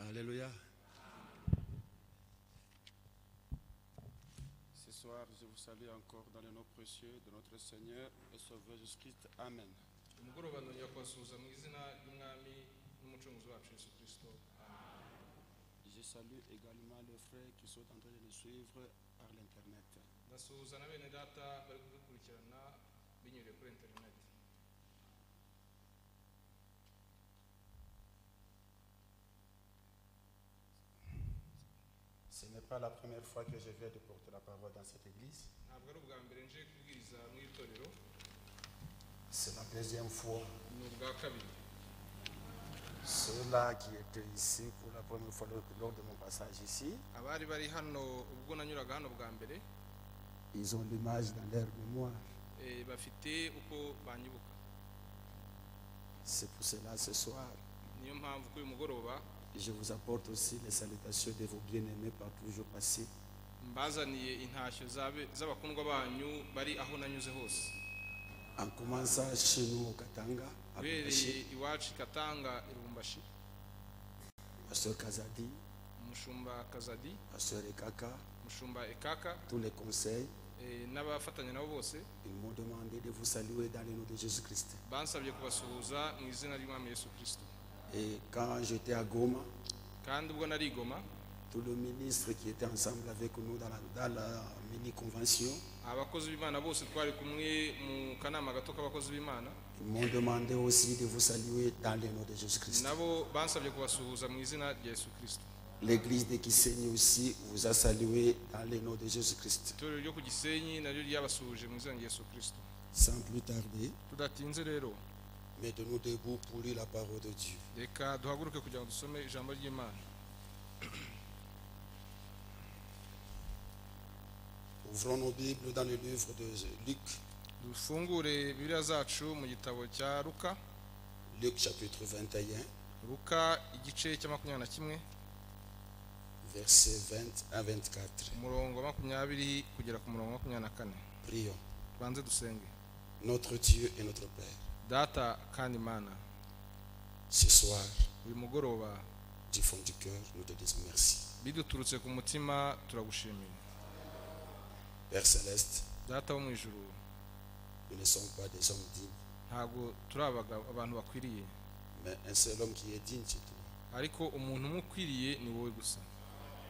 Alléluia. Ce soir, je vous salue encore dans le nom précieux de notre Seigneur et Sauveur Jésus-Christ. Amen. umugoroba nongera kubasuhuza mu izina ry'umwami n'umucunguzi wacu Yesu Kristo. Je salue également les frères qui sont en train de nous suivre par l'internet. ndasuhuza na bene data bari kudukurikirana binyuriye kuri internet. Ce n'est pas la première fois que je viens de porter la parole dans cette église. ntabwo ari ubwa mbere nje kubwiriza mu itorero, C'est la deuxième fois. ni ubwa kabiri. Ceux-là qui étaient ici pour la première fois lors de mon passage ici, abari bari hano ubwo nanyuraga hano bwa mbere ils ont l'image dans leur mémoire. bafite uko banyibuka. C'est pour cela ce soir, niyo mpamvu kuri uyu mugoroba je vous apporte aussi les salutations de vos bien-aimés par toujours passés. mbazaniye intashyo z'abakundwa banyu bari aho nanyuze hose, En commençant chez nous au Katanga, à uhereye Lubumbashi, iwacu Katanga i Lubumbashi, Pasteur Kazadi, umushumba Kazadi, Pasteur Ekaka, umushumba Ekaka, tous les conseils, n'abafatanya nabo bose ils m'ont demandé de vous saluer dans le nom de Jésus-Christ. bansabye kubasuhuza mu izina ry'umwami Yesu Kristo. Et quand j'étais à Goma, kandi ubwo nari i Goma, tous les ministres qui étaient ensemble avec nous dans la mini-convention, abakozi b'Imana bose twari kumwe mu kanama gato k'abakozi b'Imana, ils m'ont demandé aussi de vous saluer dans le nom de Jésus-Christ. nabo bansabye kubasuhuza mu izina rya Yesu Kristo. L'église de Kisenyi aussi vous a salué dans le nom de Jésus-Christ. Itorero ryo ku Gisenyi naryo ryabasuhuje mu izina rya Yesu Kristo. Sans plus tarder, Tudatinze rero, mettons-nous debout pour lire la parole de Dieu. reka duhaguruke kugira ngo dusome ijambo ry'Imana. Ouvrons nos Bibles dans le livre de Luc, Dufungure Bibiliya zacu mu gitabo cya Luka, Luc chapitre 21, Luka igice cya 21, versets 20 à 24. umurongo wa 20 kugera ku murongo wa 24. Prions. Banze dusenge. Notre Dieu et notre Père, Data kandi Mana, ce soir, uyu mugoroba du fond du cœur, nous te disons merci. biduturutse ku mutima turagushimiye. Père Céleste, Data wo mu ijuru, nous ne sommes pas des hommes dignes, ntabwo turi abantu bakwiriye, mais un seul homme qui est digne, c'est toi. ariko umuntu umwe ukwiriye ni wowe gusa.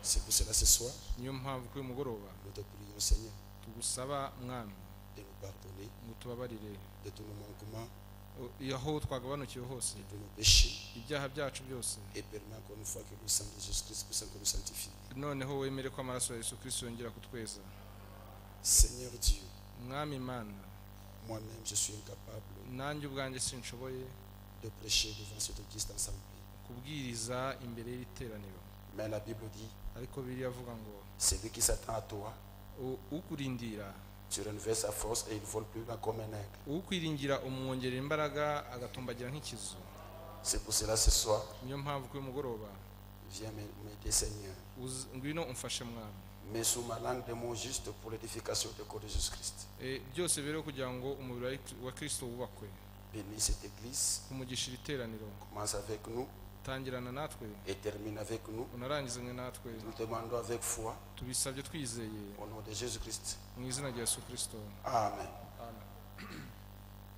C'est pour cela ce soir, Niyo mpamvu kuri uyu mugoroba nous te prions, Seigneur, tugusaba mwami de nous pardonner ngo tubabarire de tous nos manquements, aho twagabanukiwe hose, de tous nos péchés, ibyaha byacu byose, et permets encore une fois que le sang de Jésus-Christ puisse encore nous sanctifier. noneho wemere ko amaraso ya Yesu Kristo yongera kutweza. Seigneur Dieu, Mwami Imana, moi-même je suis incapable nanjye ubwanjye sinshoboye de prêcher devant cette église d'assemblée. kubwiriza imbere y'iteraniro, Mais la Bible dit, ariko Bibiliya avuga ngo celui qui s'attend à toi, ukurindira tu renouvelles sa force et il vole plus loin comme un aigle. ukwiringira umwongerera imbaraga agatumbagira nk'ikizu. C'est pour cela ce soir, Niyo mpamvu kuri uyu mugoroba viens m'aider Seigneur. ngwino umfashe mwami, Mets sous ma langue des mots justes pour l'édification du corps de Jésus-Christ. byose bireho kugira ngo umubiri wa Kristo wubakwe. Bénis cette église, Kumugishira iteraniro, commence avec nous tangirana natwe et termine avec nous. unarangizanye natwe, Nous demandons avec foi tubisabye twizeye au nom de Jésus-Christ. mu izina rya Yesu Kristo. Amen. Amen.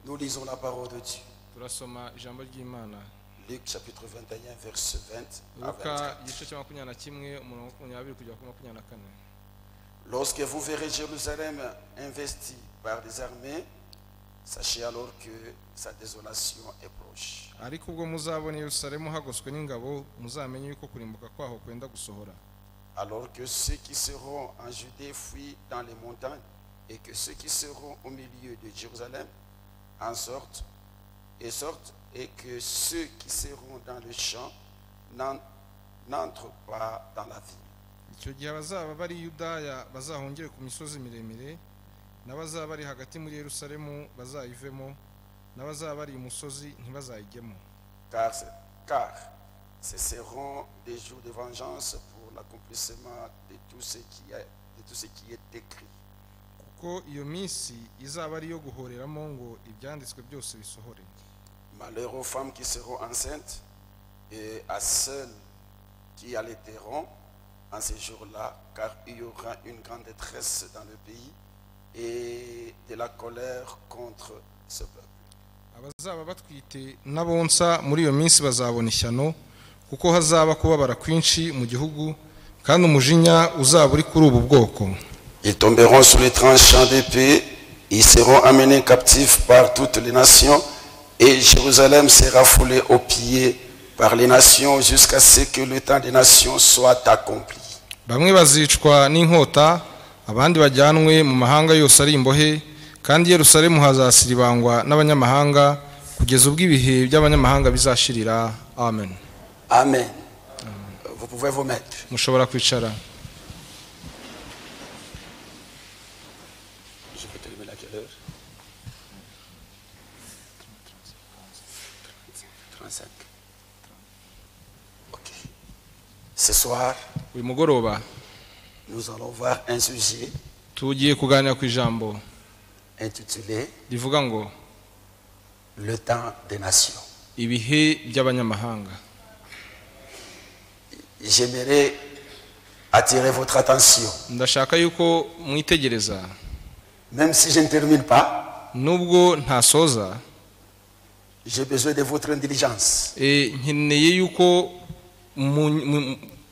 Nous lisons la parole de Dieu. Turasoma ijambo ry'Imana, Luc chapitre 21, verset 20 à Luka 24. igice cya 21 umurongo wa 20 kugera ku 24. Lorsque vous verrez Jérusalem investie par des armées, sachez alors que sa désolation est proche. Ariko ubwo muzabona Yerusalemu hagoswe n'ingabo, muzamenye yuko kurimbuka kwaho kwenda gusohora. Alors que ceux qui seront en Judée fuient dans les montagnes, et que ceux qui seront au milieu de Jérusalem en sortent, et que ceux qui seront dans le champ n'entrent pas dans la ville. Icyo gihe abazaba bari i Yudaya bazahongere ku misozi miremire, n'abazaba bari hagati muri Yerusalemu bazayivemo, n'abazaba bari imusozi ntibazayijyemo. Car ce seront des jours de vengeance pour l'accomplissement de tout ce qui est écrit. Kuko iyo minsi izaba ari iyo guhoreramo ngo ibyanditswe byose bisohore. Malheur aux femmes qui seront enceintes et à celles qui allaiteront en ces jours-là, car il y aura une grande détresse dans le pays et de la colère contre ce peuple. abazaba batwite n'abonsa muri iyo minsi bazabona ishyano kuko hazaba kubabara kwinshi mu gihugu kandi umujinya uzaba uri kuri ubu bwoko. Ils tomberont sous les tranchants d'épée, ils seront amenés captifs par toutes les nations, et Jérusalem sera foulée aux pieds par les nations jusqu'à ce que le temps des nations soit accompli. Bamwe bazicwa n'inkota, abandi bajyanwe mu mahanga yose ari imbohe, kandi Yerusalemu hazasiribangwa n'abanyamahanga kugeza ubwo ibihe by'abanyamahanga bizashirira. Amen. Amen. Vous pouvez vous mettre. Mushobora kwicara. Je peux terminer à quelle heure? 35. Ok. Ce soir, Uyu mugoroba nous allons voir un sujet tugiye kuganira ku ijambo intitulé rivuga ngo Le temps des nations. ibihe by'abanyamahanga. J'aimerais attirer votre attention, Ndashaka yuko mwitegereza, même si je ne termine pas, nubwo ntasoza, j'ai besoin de votre intelligence. nkeneye yuko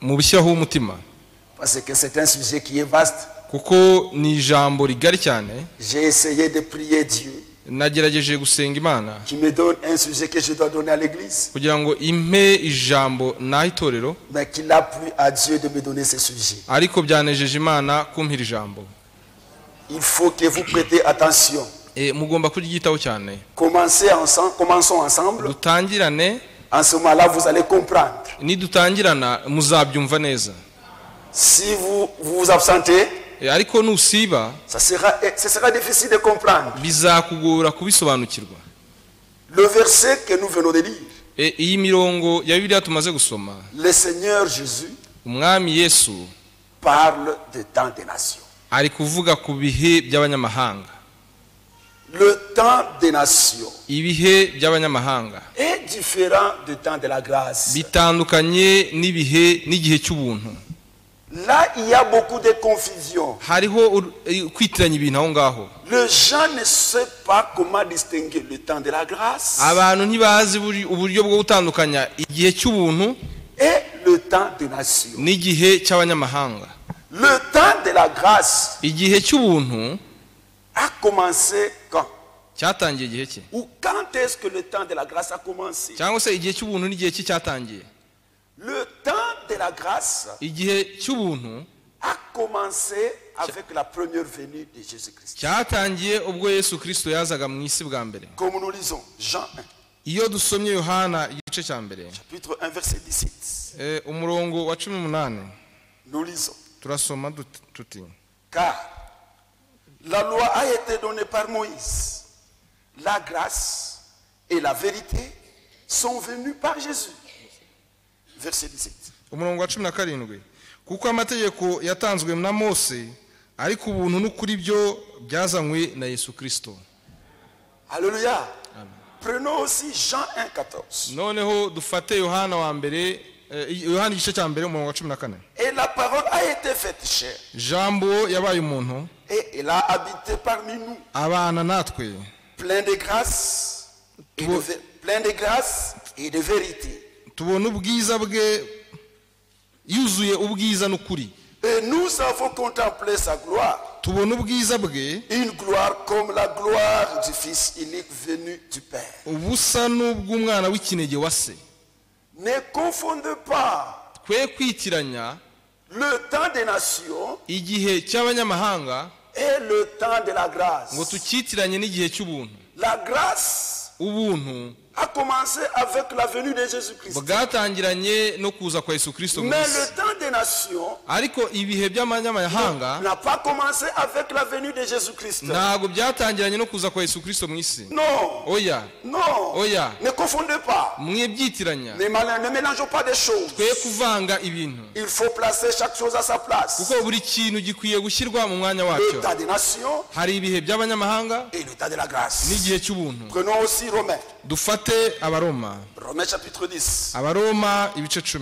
mubishyiraho umutima, Parce que c'est un sujet qui est vaste. kuko ni ijambo rigari cyane. J'ai essayé de prier Dieu Nagerageje gusenga Imana qui me donne un sujet que je dois donner à l'église, kugira ngo impe ijambo naho itorero, mais qu'il a plu à Dieu de me donner ce sujet. ariko byanejeje Imana kumpira ijambo. Il faut que vous prêtez attention. Mugomba kuryitaho cyane. Commençons ensemble. Dutangirane, En ce moment-là, vous allez comprendre. nidutangirana muzabyumva neza. Si vous vous absentez, Ariko nusiba ce sera difficile de comprendre. bizakugora kubisobanukirwa. Le verset que nous venons de lire, Iyi mirongo ya Bibiliya tumaze gusoma, le Seigneur Jésus Umwami Yesu parle du temps des nations. ari kuvuga ku bihe by'abanyamahanga. Le temps des nations Ibihe by'abanyamahanga est différent du temps de la grâce. bitandukanye n'igihe cy'ubuntu. Là, il y a beaucoup de confusion. Hariho kwitiranya ibintu aho ngaho. Les gens ne savent pas comment distinguer le temps de la grâce Abantu ntibazi uburyo bwo gutandukanya igihe cy'ubuntu et le temps des nations. n'igihe cy'abanyamahanga. Le temps de la grâce Igihe cy'ubuntu a commencé quand? cyatangiye igihe cye, Ou quand est-ce que le temps de la grâce a commencé? cyangwa se igihe cy'ubuntu n'igihe cye cyatangiye. Le temps de la grâce Igihe cy'ubuntu a commencé avec la première venue de Jésus-Christ. cyatangiye ubwo Yesu Kristo yazaga mu isi bwa mbere. Comme nous lisons Jean 1, Iyo dusomye Yohana igice cya mbere, chapitre 1, verset 17, umurongo wa 18, nous lisons. turasoma tuti: Car la loi a été donnée par Moïse. La grâce et la vérité sont venues par Jésus. Verset 17. umurongo wa 17, kuko amategeko yatanzwe na Mose, ariko ubuntu n'ukuri byo byazanywe na Yesu Kristo. Alléluia. Prenons aussi Jean 1, 14. Noneho dufate Yohana wa mbere, Yohana igice cya mbere umurongo wa 14. Et la parole a été faite chair. Jambo yabaye umuntu, Et elle a habité parmi nous. abana natwe, Plein de grâce et de vérité. tubona ubwiza bwe, yuzuye ubwiza n'ukuri. Et nous avons contemplé sa gloire. Tubona ubwiza bwe, Une gloire comme la gloire du Fils unique venu du Père. ubusa n'ubw'umwana w'ikinege wa se. Ne confondez pas Twe kwitiranya le temps des nations igihe cy'abanyamahanga et le temps de la grâce. ngo tukitiranye n'igihe cy'ubuntu. La grâce Ubuntu a commencé avec la venue de Jésus-Christ. bwatangiranye no kuza kwa Yesu Kristo mu Mais isi. le temps des nations Ariko ibihe by'abanyamahanga n'a pas commencé avec la venue de Jésus-Christ. ntabwo byatangiranye no kuza kwa Yesu Kristo mu isi. Non, Oya, non, oya, ne confondez pas. mwebyitiranya. Ne mélangeons pas des choses. Twe kuvanga ibintu, Il faut placer chaque chose à sa place. kuko buri kintu gikwiye gushyirwa mu mwanya Le wacyo. temps des nations Hari ibihe by'abanyamahanga et le temps de la grâce. n'igihe cy'ubuntu. Prenons aussi Romains. Dufate Abaroma, Romains chapitre 10. Abaroma ibice 10.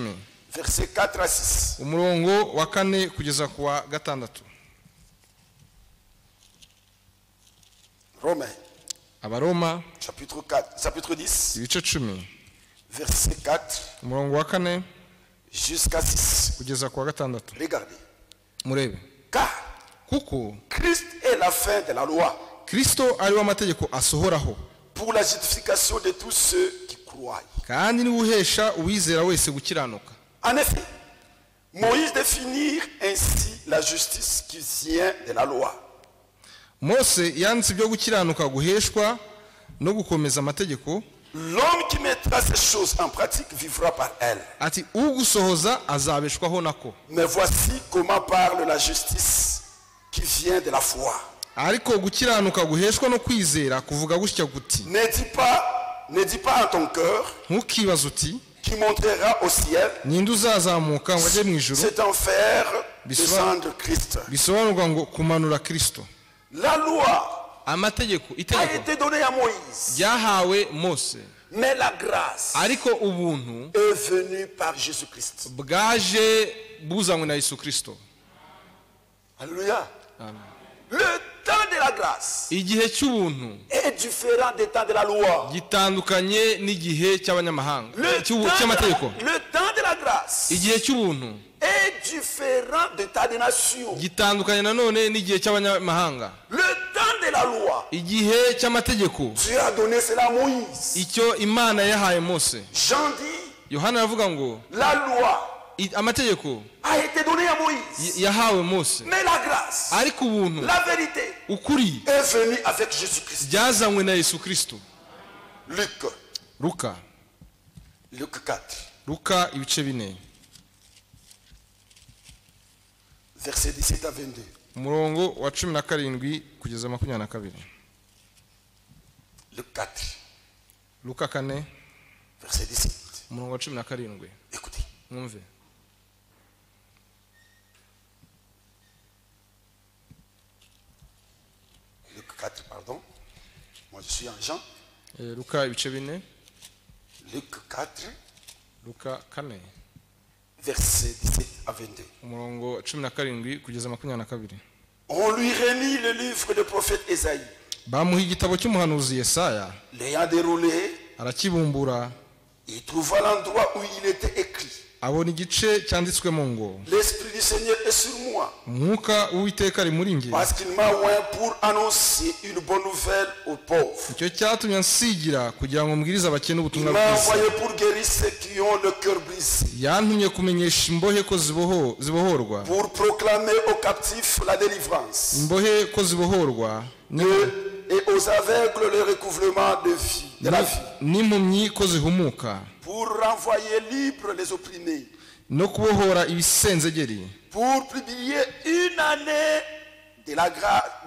Versets 4 à 6. umurongo wa 4 kugeza ku wa 6. Romains, Abaroma chapitre 4, chapitre 10, ibice 10 verset 4 umurongo wa 4 jusqu'à 6. kugeza ku wa 6. Regardez. Murebe, Car kuko Christ est la fin de la loi Kristo ari we amategeko asohoraho, pour la justification de tous ceux qui croient. kandi niwe uhesha uwizera wese gukiranuka. En effet, Moïse définit ainsi la justice qui vient de la loi. Mose yanditse ibyo gukiranuka guheshwa no gukomeza amategeko, L'homme qui mettra ces choses en pratique vivra par elles. ati ugusohoza azabeshwaho nako. Mais voici comment parle la justice qui vient de la foi. Ariko gukiranuka guheshwa no kwizera kuvuga gutya guti, Ne dis pas en ton cœur ntukibaze uti qui montera au ciel, ninde uzazamuka ngo ajye mu ijuru, c'est en faire descendre Christ. bisobanurwa ngo kumanura Kristo. La loi Amategeko, a itegeko été donnée à Moïse, ryahawe Mose, mais la grâce ariko ubuntu est venue par Jésus-Christ. bwaje buzanywe na Yesu Kristo. Alléluia. Amen. Le temps de la grâce Igihe cy'ubuntu est différent du temps de la loi. gitandukanye n'igihe cy'abanyamahanga, Le cy'amategeko. temps de la grâce Igihe cy'ubuntu est différent du temps des nations. gitandukanye nanone n'igihe cy'abanyamahanga. Le temps de la loi, Igihe cy'amategeko Dieu a donné cela à Moïse. icyo Imana yahaye Mose. Jean dit, Yohana aravuga ngo la loi amategeko a été donnée à Moïse, yahawe Mose, mais la grâce, ariko ubuntu, la vérité ukuri est venue avec Jésus-Christ. byazanywe na Yesu Kristo. Luc 4, Luka ibice 4 verset 17 à 22. umurongo wa 17 kugeza 22. Luc 4, Luka 4 verset 17. umurongo wa 17. Écoutez. Mwumve. Luc 4, pardon. Moi je suis en Jean. Luka ibice 4, Luc 4, Luka 4 verset 17 à 22. umurongo wa 17 kugeza 22. On lui remit le livre du prophète Ésaïe. Bamuha igitabo cy'umuhanuzi Yesaya, L'ayant déroulé, arakibumbura, il trouva l'endroit où il était écrit. abona igice cyanditswemo ngo, L'Esprit du Seigneur est sur moi, umwuka w'Uwiteka ari muri nge, parce qu'il m'a oint pour annoncer une bonne nouvelle aux pauvres. icyo cyatumye ansigira kugira ngo mbwirize abakene Il ubutumwa m'a bwiza. envoyé pour guérir ceux qui ont le cœur brisé, Yantumye kumenyesha imbohe ko zibohorwa, pour proclamer aux captifs la délivrance, imbohe ko zibohorwa, et aux aveugles le recouvrement de la vie, n'impumyi ko zihumuka, pour renvoyer libres les opprimés, no kubohora ibisenzegeri, pour publier une année de la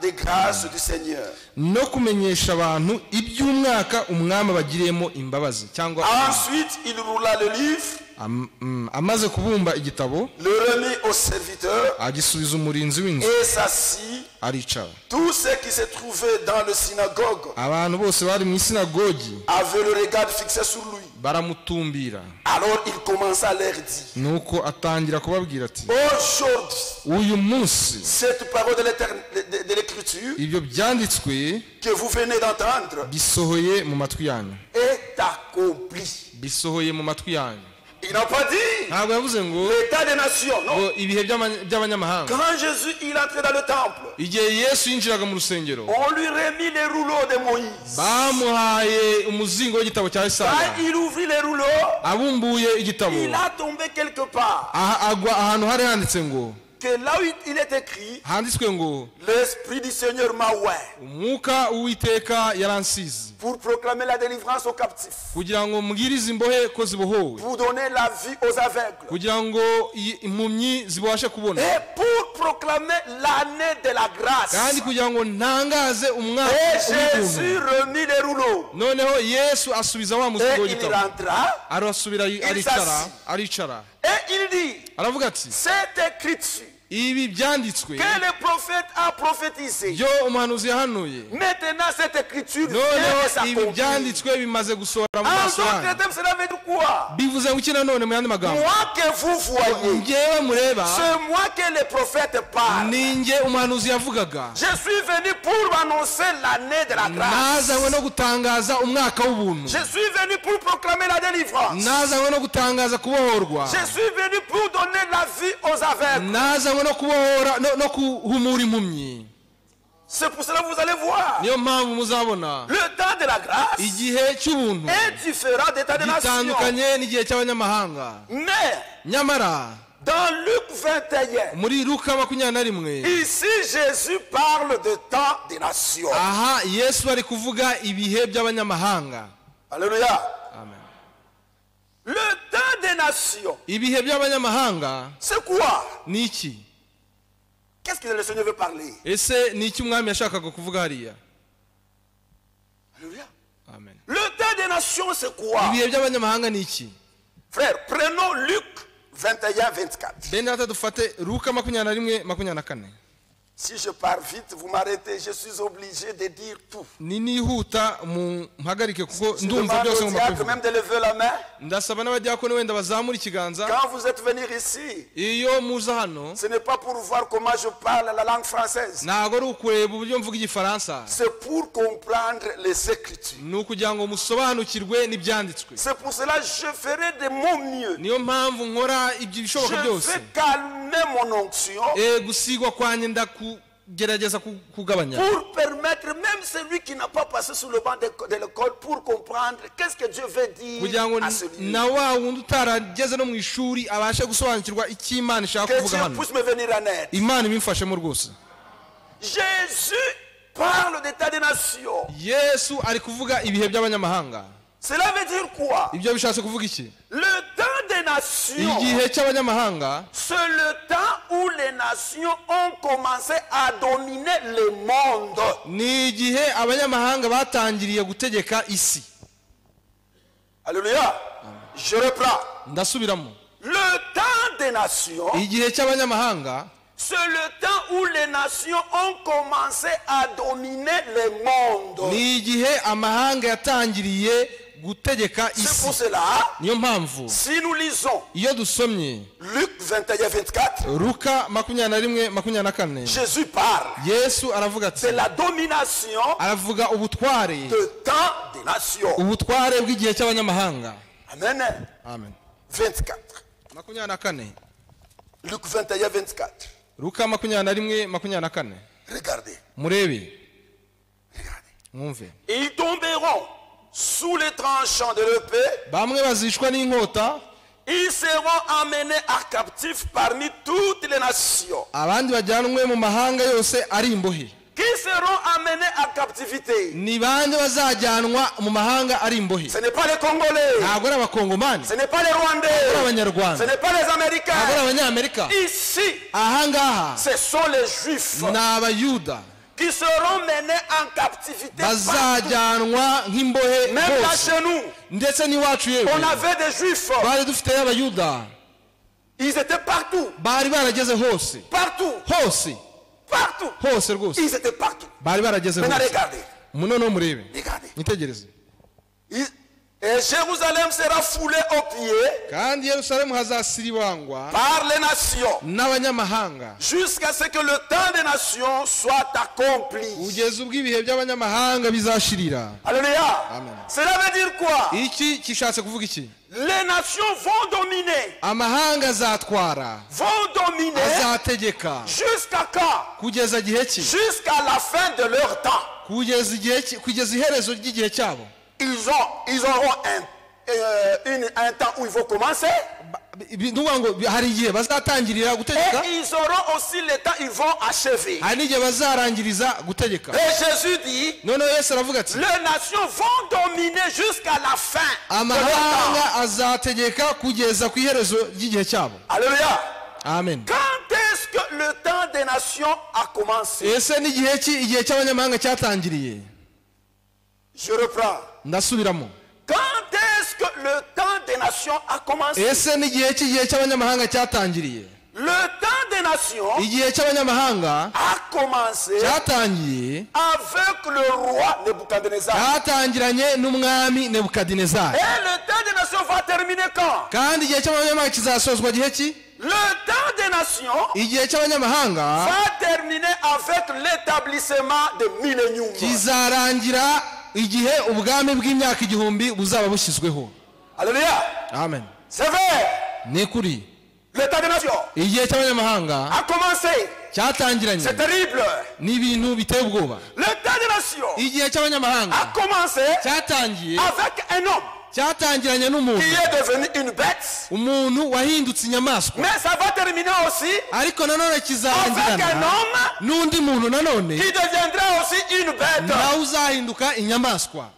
des grâces du Seigneur. no kumenyesha abantu iby'umwaka umwami bagiriyemo imbabazi. Cyangwa Ensuite, il roula le livre, amaze kubumba igitabo, le remit au serviteur agisubiza umurinzi w'inzu, et s'assit. aricara. Tous ceux qui se trouvaient dans le synagogue Abantu bose bari mu isinagogi avaient le regard fixé sur lui. baramutumbira, Alors il commença à leur dire, nuko atangira kubabwira ati, aujourd'hui, uyu munsi cette parole de l'Écriture ibyo byanditswe que vous venez d'entendre bisohoye mu matwi yanyu, est accomplie. bisohoye mu matwi yanyu. Il n'a pas dit Ntabwo yavuze ngo l'état des nations, non. ngo ibihe by'abanyamahanga. Quand Jésus il entrait dans le temple, Igihe Yesu yinjiraga mu rusengero, on lui remit les rouleaux de Moïse. bamuhaye umuzingo w'igitabo cya Yesaya. Quand il ouvrit les rouleaux, Abumbuye igitabo, il a tombé quelque part. agwa ahantu hari handitse ngo, Que là où il est écrit, handitswe ngo, l'Esprit du Seigneur m'a oint umwuka w'Uwiteka yaransize pour proclamer la délivrance aux captifs, kugira ngo mbwirize imbohe ko zibohowe, pour donner la vie aux aveugles, kugira ngo impumyi zibashe kubona, et pour proclamer l'année de la grâce. kandi kugira ngo ntangaze umwaka Et w'ubuntu. Jésus remit les rouleaux. Noneho Yesu asubiza wa Et muzingo il w'igitabo, rentra arasubira aricara. et il dit, Aravuga ati, cette écriture ibi byanditswe que le prophète a prophétisé. byo umuhanuzi yahanuye Maintenant, cette écriture vient de noneho ibi s'accomplir. byanditswe bimaze gusohora mu En maso d'autres yanyu termes, cela veut dire quoi? bivuze ngo iki nanone mu yandi magambo Moi que vous voyez, ngewe mureba c'est moi que le prophète parle. ni nge umuhanuzi yavugaga Je suis venu pour annoncer l'année de la grâce. nazanywe no gutangaza umwaka w'ubuntu Je suis venu pour proclamer la délivrance. nazanywe no gutangaza kubohorwa Je suis venu pour donner la vie aux aveugles. nazanywe no kubohora no kuhumura impumyi C'est pour cela que vous allez voir. niyo mpamvu muzabona Le temps de la grâce igihe cy'ubuntu est différent des temps des nations. gitandukanye n'igihe cy'abanyamahanga Mais nyamara dans Luc 21, muri Luka 21 ici Jésus parle de temps des nations. aha Yesu ari kuvuga ibihe by'abanyamahanga Alléluia. amen Le temps des nations, ibihe by'abanyamahanga c'est quoi? ni iki Qu'est-ce que le Seigneur veut parler? ese ni iki umwami yashakaga kuvuga hariya Alléluia. amen Le temps des nations, c'est quoi? ibihe by'abanyamahanga ni iki Frère, prenons Luc 21, 24. bene data dufate Luka 21-24 Si je pars vite, vous m'arrêtez, je suis obligé de dire tout. nihuta mpagarike kuko Je ndumva demande byose au mu diacre makuvuga même de lever la main. ndasaba n'abadiyakoni wenda bazamura ikiganza Quand vous êtes venus ici, iyo muza hano ce n'est pas pour voir comment je parle la langue française. ntabwo ari ukureba uburyo mvuga igifaransa C'est pour comprendre les Écritures. ni ukugira ngo musobanukirwe n'ibyanditswe C'est pour cela que je ferai de mon mieux. niyo mpamvu nkora ibyo bishoboka Je byose vais calmer mon onction gusigwa kwanjye ndakugerageza kugabanya pour permettre même celui qui n'a pas passé sous le banc de l'école pour comprendre qu'est-ce que Dieu veut kugira ngo dire à celui. na wa wundi utarageze no mu ishuri abashe gusobanukirwa icyo Imana ishaka Que kuvuga Dieu hano puisse me venir en aide. Imana ibimfashemo rwose Jésus parle d'état des nations. Yesu ari kuvuga ibihe by'abanyamahanga Cela veut dire quoi? ibyo bishatse kuvuga iki Le temps des nations, igihe cy'abanyamahanga c'est le temps où les nations ont commencé à dominer le monde. ni igihe abanyamahanga batangiriye gutegeka isi Alléluia. Je reprends. ndasubiramo Le temps des nations, igihe cy'abanyamahanga c'est le temps où les nations ont commencé à dominer le monde. ni igihe amahanga yatangiriye gutegeka C'est pour isi cela, niyo mpamvu si nous lisons iyo dusomye Luc 21, 24, Luka 21-24 Jésus parle Yesu aravuga ati de la domination aravuga ubutware de temps des nations. ubutware bw'igihe cy'abanyamahanga Amen. amen 24. 24 Luc 21, 24. Luka 21-24 Regardez. murebe Regardez. mwumve Ils tomberont sous les tranchants de l'épée. bamwe bazishwa n'inkota Ils seront emmenés à captif parmi toutes les nations. abandi bajyanwe mu mahanga yose ari imbohe Qui seront amenés à captivité? ni bande bazajyanwa mu mahanga ari imbohe Ce n'est pas les Congolais. ntabwo ari abakongomani Ce n'est pas les ntabwo ari Rwandais. Ce abanyarwanda n'est pas les ntabwo ari Américains. abanyamerika Ici, ahangaha ce sont les Juifs ni abayuda qui seront menés en captivité. bazajyanwa nk'imbohe Même là hose chez nous, ndetse n'iwacu yewe on avait des Juifs. bari dufiteyo abayuda Ils étaient partout. bari barageze hose Partout. hose Partout. hose rwose Ils étaient partout. bari barageze Maintenant, hose regardez. noneho murebe Regardez. mwitegereze Et Jérusalem sera foulée aux pieds kandi Yerusalemu hazasiribangwa par les nations n'abanyamahanga jusqu'à ce que le temps des nations soit accompli. kugeza ubwo ibihe by'abanyamahanga bizashirira Alléluia. Amen. Cela veut dire quoi? iki kishatse kuvuga iki Les nations vont dominer. amahanga azatwara Vont dominer azategeka jusqu'à quand? kugeza igihe ki Jusqu'à la fin de leur temps. kugeza igihe ki kugeza iherezo ry'igihe cyabo Ils auront un temps où ils vont commencer. nuvuga ngo hari igihe bazatangirira gutegeka Et ils auront aussi le temps où ils vont achever. hari n'igihe bazarangiriza gutegeka Et Jésus dit, noneho Yesu aravuga ati les nations vont dominer jusqu'à la fin de leur amahanga temps. azategeka kugeza ku iherezo ry'igihe cyabo Alléluia. amen Quand est-ce que le temps des nations a commencé? ese n'igihe ki igihe cy'abanyamahanga cyatangiriye Je reprends. ndasubiramo Quand est-ce que le temps des nations a commencé? ese n'igihe cy'igihe cy'abanyamahanga cyatangiriye Le temps des nations igihe cy'abanyamahanga a commencé cyatangiye avec le roi Nebuchadnezzar. cyatangiranye n'umwami Nebukadinezari. Et le temps des nations va terminer quand? kandi igihe cy'abanyamahanga kizasozwa gihe ki? Le temps des nations igihe cy'abanyamahanga va terminer avec l'établissement de millénium. kizarangira igihe ubwami bw'imyaka igihumbi buzaba bushyizweho. Alléluia. Amen. C'est vrai. ni kuri Le temps des nations igihe cy'abanyamahanga a commencé. cyatangiranye C'est terrible. n'ibintu biteye ubwoba. Le temps des nations igihe cy'abanyamahanga a commencé cyatangiye avec un homme cyatangiranye n'umuntu, qui est devenu une bête. umuntu wahindutse inyamaswa. Mais ça va terminer aussi ariko nanone avec un kizarangirana homme n'undi muntu nanone qui deviendra aussi une bête. nawe uzahinduka inyamaswa.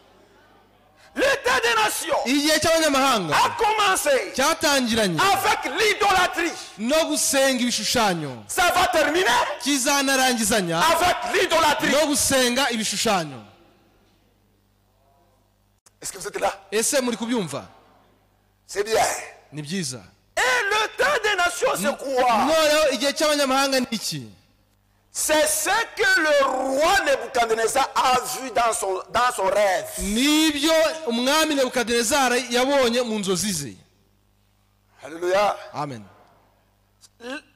Le temps des nations igihe cy'abanyamahanga a commencé cyatangiranye avec l'idolâtrie. no gusenga ibishushanyo, Ça va terminer kizanarangizanya avec l'idolâtrie. no gusenga ibishushanyo. Est-ce que vous êtes là? ese muri kubyumva? C'est bien. ni byiza. Et le temps des nations, c'est quoi? noneho igihe cy'abanyamahanga ni iki? C'est ce que le roi Nebuchadnezzar a vu dans son rêve. nibyo umwami Nebukadinezari yabonye mu nzozi ze. Alléluia. Amen.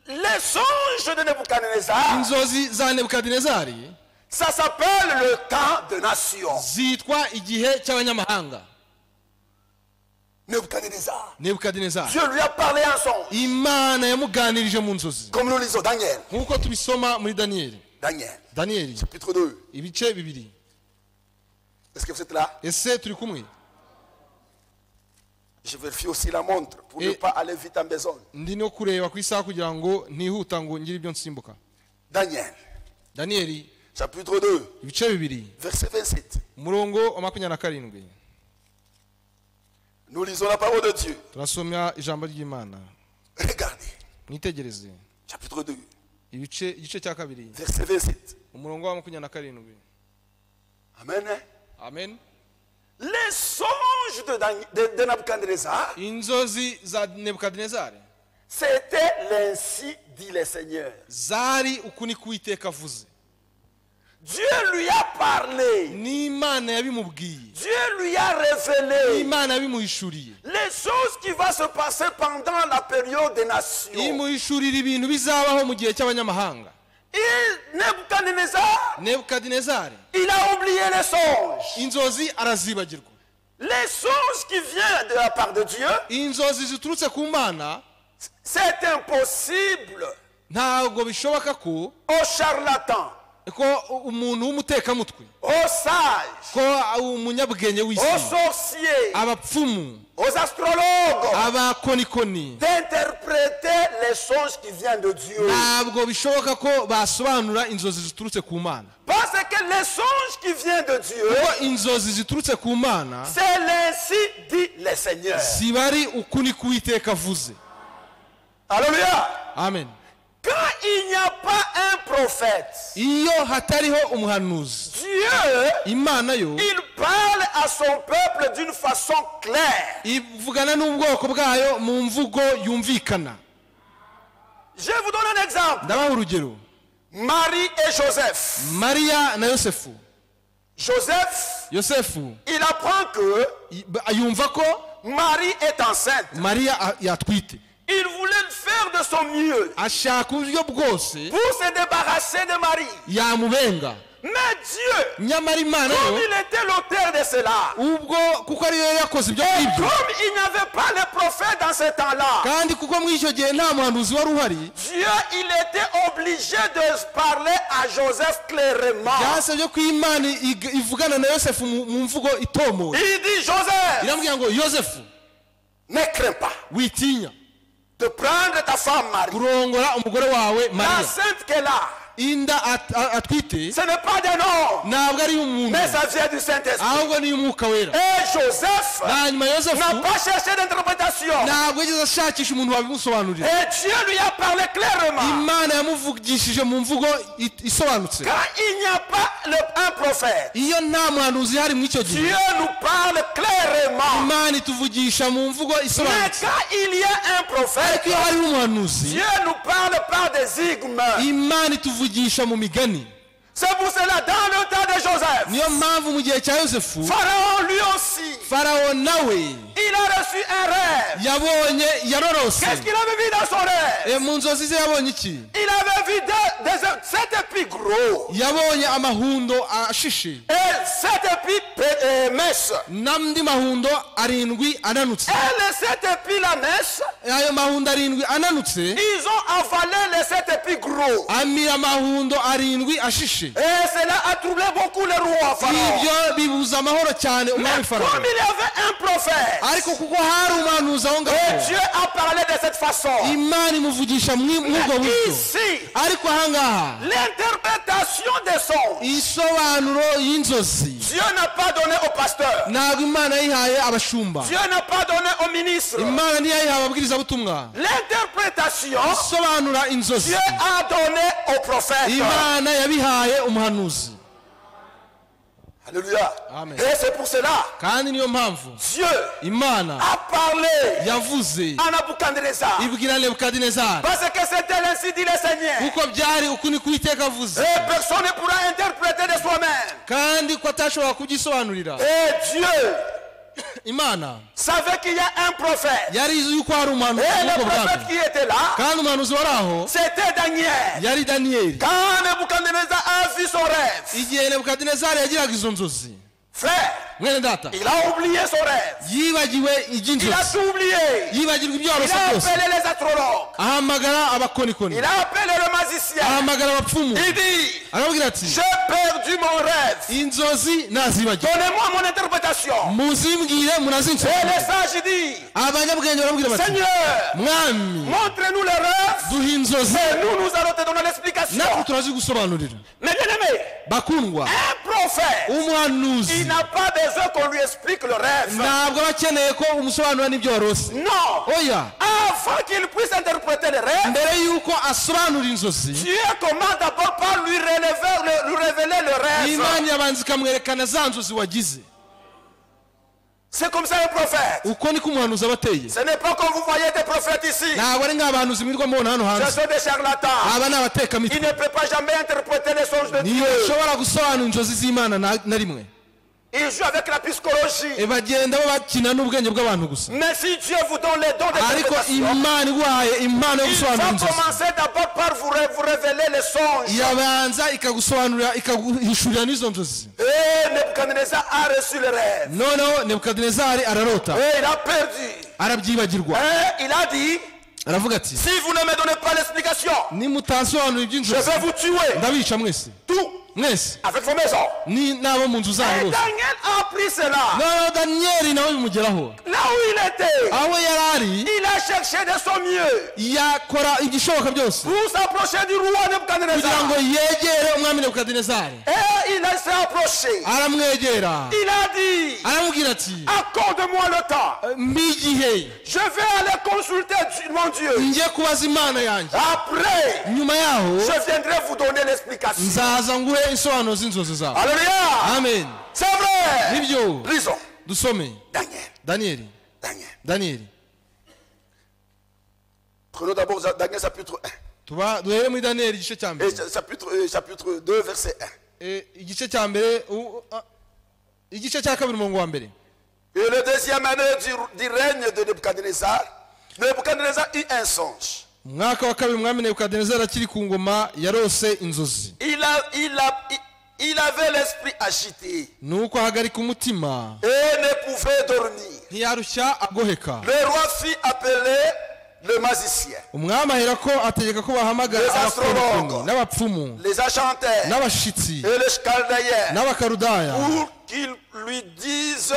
Les songes de Nebuchadnezzar, inzozi za Nebukadinezari ça s'appelle le temps de nations. zitwa igihe cy'abanyamahanga. Nebuchadnezzar. Nebukadinezari Dieu lui a parlé en songe. Imana yamuganirije mu nzozi, Comme nous lisons Daniel. nk'uko tubisoma muri Daniyeli. Daniel, Daniyeli chapitre 2. ibice bibiri. Est-ce que vous êtes là? ese turi kumwe? Je vérifie aussi la montre pour Et- ne pas aller vite en besogne. ndi no kureba ku isaha kugira ngo ntihuta ngo ngire ibyo nsimbuka. Daniel, Daniyeli chapitre 2, ibice bibiri verset 27. umurongo wa 27. Nous lisons la parole de Dieu. turasomya ijambo ry'Imana. Regardez, mwitegereze chapitre 2, igice cya kabiri verset 27. umurongo wa 27. Amen. Amen. Les songes de Nebuchadnezzar, inzozi za Nebukadinezari c'était l'ainsi dit le Seigneur. zari uku niko Uwiteka avuze. Dieu lui a parlé. n'Imana yabimubwiye, Dieu lui a révélé n'Imana yabimuhishuriye, les choses qui vont se passer pendant la période des nations. imuhishurira ibintu bizabaho mu gihe cy'abanyamahanga. Et Nebuchadnezzar, Nebukadinezari il a oublié les songes. inzozi arazibagirwa. Les songes qui viennent de la part de Dieu, inzozi ziturutse ku Mana c'est impossible ntabwo bishoboka ko aux charlatans, umuntu w'umutekamutwe, aux sages, ko umunyabwenge aux w'isi, sorciers, abapfumu, aux astrologues abakonikoni, d'interpréter les songes qui viennent de Dieu. ntabwo bishoboka ko basobanura inzozi ziturutse ku Mana. Parce que les songes qui viennent de Dieu, kuko inzozi ziturutse ku Mana c'est l'ainsi dit le Seigneur. ziba ari uku niko Uwiteka avuze. Alléluia. Amen. Quand il n'y a pas un prophète, iyo hatariho umuhanuzi, Dieu, Imana yo il parle à son peuple d'une façon claire. ivugana n'ubwoko bwayo mu mvugo yumvikana. Je vous donne un exemple. ndabaha urugero. Marie et Joseph. Mariya na Yosefu. Yosefu il apprend que yumva ko Marie est enceinte. Mariya yatwite. Il voulait faire de son mieux ashaka uburyo bwose pour se débarrasser de Marie. yamubenga. Mais Dieu, nyamara Imana comme yo il était l'auteur de cela, ubwo kuko ariyo yakoze ibyo et ngibyo, comme il n'y avait pas les prophètes dans ce temps-là, kandi kuko muri icyo gihe nta muhanuzi wari uhari, Dieu, il était obligé de parler à Joseph clairement. byasabye ko Imana ivugana na Yosefu mu mvugo itomoye. Il dit, Joseph, iramubwira ngo Yosefu, ne crains pas witinya de prendre ta femme Marie, kurongora umugore wawe Mariya, l'enceinte qu'elle a, inda atwite ce n'est pas d'un homme, ntabwo ari umuntu mais ça vient du Saint-Esprit. ahubwo ni umwuka wera. Et Joseph hanyuma yosefu n'a pas cherché d'interprétation. ntabwo yigeze ashakisha umuntu wabimusobanurira. Et Dieu lui a parlé clairement. imana yamuvugishije mu mvugo isobanutse. Quand il n'y a pas un prophète, iyo nta muhanuzi hari muri icyo gihe Dieu nous parle clairement. imana ituvugisha mu mvugo Mais isobanutse. quand il y a un prophète, ariko iyo hari umuhanuzi Dieu nous parle par des énigmes. imana ituvugisha mu migani. C'est pour cela, dans le temps de Joseph, niyo mpamvu mu gihe cya yosefu Pharaon lui aussi, farawo nawe il a reçu un rêve. yabonye yarorose. Qu'est-ce qu'il avait vu dans son rêve? mu nzozi ze yabonye iki? Il avait vu 7 épis gros yabonye amahundo ashishe et 7 épis minces. n'andi mahundo arindwi ananutse. Et les 7 épis la mince, ayo mahundo arindwi ananutse ils ont avalé les 7 épis gros. amira amahundo arindwi ashishe. Et cela a troublé beaucoup le roi Pharaon. ibyo bibuza amahoro cyane umwami Mais farawo. comme il y avait un prophète, ariko kuko hari umuhanuzi aho et ngaho Dieu a parlé de cette façon. imana imuvugisha mw'ubwo buryo. Ici, ariko ahangaha l'interprétation des songes, isobanuro y'inzozi Dieu n'a pas donné au pasteur. ntabwo imana yayihaye abashumba. Dieu n'a pas donné au ministre. imana ntiyayihaye ababwirizabutumwa. L'interprétation, isobanura inzozi Dieu a donné au prophète. imana yabihaye umuhanuzi. Alléluia. Amen. Et c'est pour cela, kandi niyo mpamvu Dieu imana a parlé yavuze à Nabucodonosor. ibwira nebukadinezari Parce que c'était ainsi dit le Seigneur. kuko byari uku ni kuwiteka avuze, Et personne ne pourra interpréter de soi-même. kandi ko atashobora kubyisobanurira. Et Dieu imana savait qu'il y a un prophète. yari izi yuko hari umuhanuzi Et le w'ubwo prophète bwami, qui était là, kandi umuhanuzi wari aho c'était Daniel. yari daniyeli. Quand Nabucodonosor a vu son rêve, igihe nebukadinezari yagiraga izo nzozi, frère, mwene data il a oublié son rêve. yibagiwe Il a iby'inzozi, tout oublié. yibagirwa ibyo Il warose a byose. appelé les astrologues. ahamagara abakonikoni, Il a appelé le magicien. ahamagara abapfumu, Il dit, arababwira ati j'ai perdu mon rêve. inzozi nazibagiwe, Donnez-moi mon interprétation. muzimbwire Et munazinsomere. le sage dit, abanyabwenge baramubwira bati Seigneur, mwami montre-nous le rêve. duha inzozi Et nous allons te donner l'explication. natwe turazigusobanurira. Mais bien aimé, bakundwa, un prophète, umuhanuzi il n'a pas besoin qu'on lui explique le rêve. ntabwo aba akeneye ko umusobanurira n'ibyo warose. Non. oya, Avant qu'il puisse interpréter le rêve, mbere y'uko asobanura inzozi Dieu commence d'abord par lui révéler le rêve. imana yabanza ikamwerekana za nzozi wagize. C'est comme ça un prophète. uko niko umuhanuzi aba ateye. Ce n'est pas comme vous voyez des prophètes ici. ntabwo ari nk'abahanuzi mwirwa mubona hano Ce hanze. sont des charlatans. aba ni abatekamitwe, Il ne peut pas jamais interpréter les songes de Dieu. ntibashobora gusobanura inzozi z'imana na rimwe. Il joue avec la psychologie. bagenda bo bakina n'ubwenge bw'abantu gusa. Mais si Dieu vous donne les dons ariko d'interprétation, imana iguhaye impano yo il gusobanura va inzozi, commencer d'abord par vous révéler les songes. yabanza ikagusobanurira ikaguhishurira n'izo nzozi. Et Nebuchadnezzar a reçu le rêve. noneho nebukadinezari ararota, Et il a perdu. arabyibagirwa, Et il a dit, aravuga ati si vous ne me donnez pas l'explication, nimutasobanura je iby'inzozi vais vous tuer. ndabica mwese, Tout mwese avec vos maisons. n'abo mu nzu zanyu Et bose. Daniel a appris cela. noneho daniyeli nawe bimugeraho, Là où il était, aho yari ari il a cherché de son mieux yakora igishoboka byose pour s'approcher du roi kugira Nebuchadnezzar. ngo yegere umwami nebukadinezari. Et il s'est approché. aramwegera Il a dit, aramubwira ati accorde-moi le temps. mbigihe Je vais aller consulter mon Dieu. njye kubaza imana yanjye, Après, nyuma yaho je viendrai vous donner l'explication. nzaza nguhe insobanuro z'inzozi zawe. Alléluia. amen. C'est vrai. nibyo, Lisons. dusome Daniel. daniyeli. Prenons d'abord Daniel chapitre 1. duhere muri daniyeli igice cya mbere. Et chapitre 2, verset 1. igice cya mbere igice cya kabiri umurongo wa mbere. Et le deuxième année du règne de Nebuchadnezzar, Nebuchadnezzar eut un songe. umwaka wa kabiri umwami nebukadinezari akiri ku ngoma yarose inzozi. Il avait l'esprit agité nuko ahagarika umutima et ne pouvait dormir. ntiyarushya agoheka. Le roi fit appeler le magicien, umwami ahera ko ategeka ko bahamagara Les abakonikoni astrologues, n'abapfumu les enchanteurs n'abashitsi et les chaldéens n'abakarudaya pour qu'ils lui disent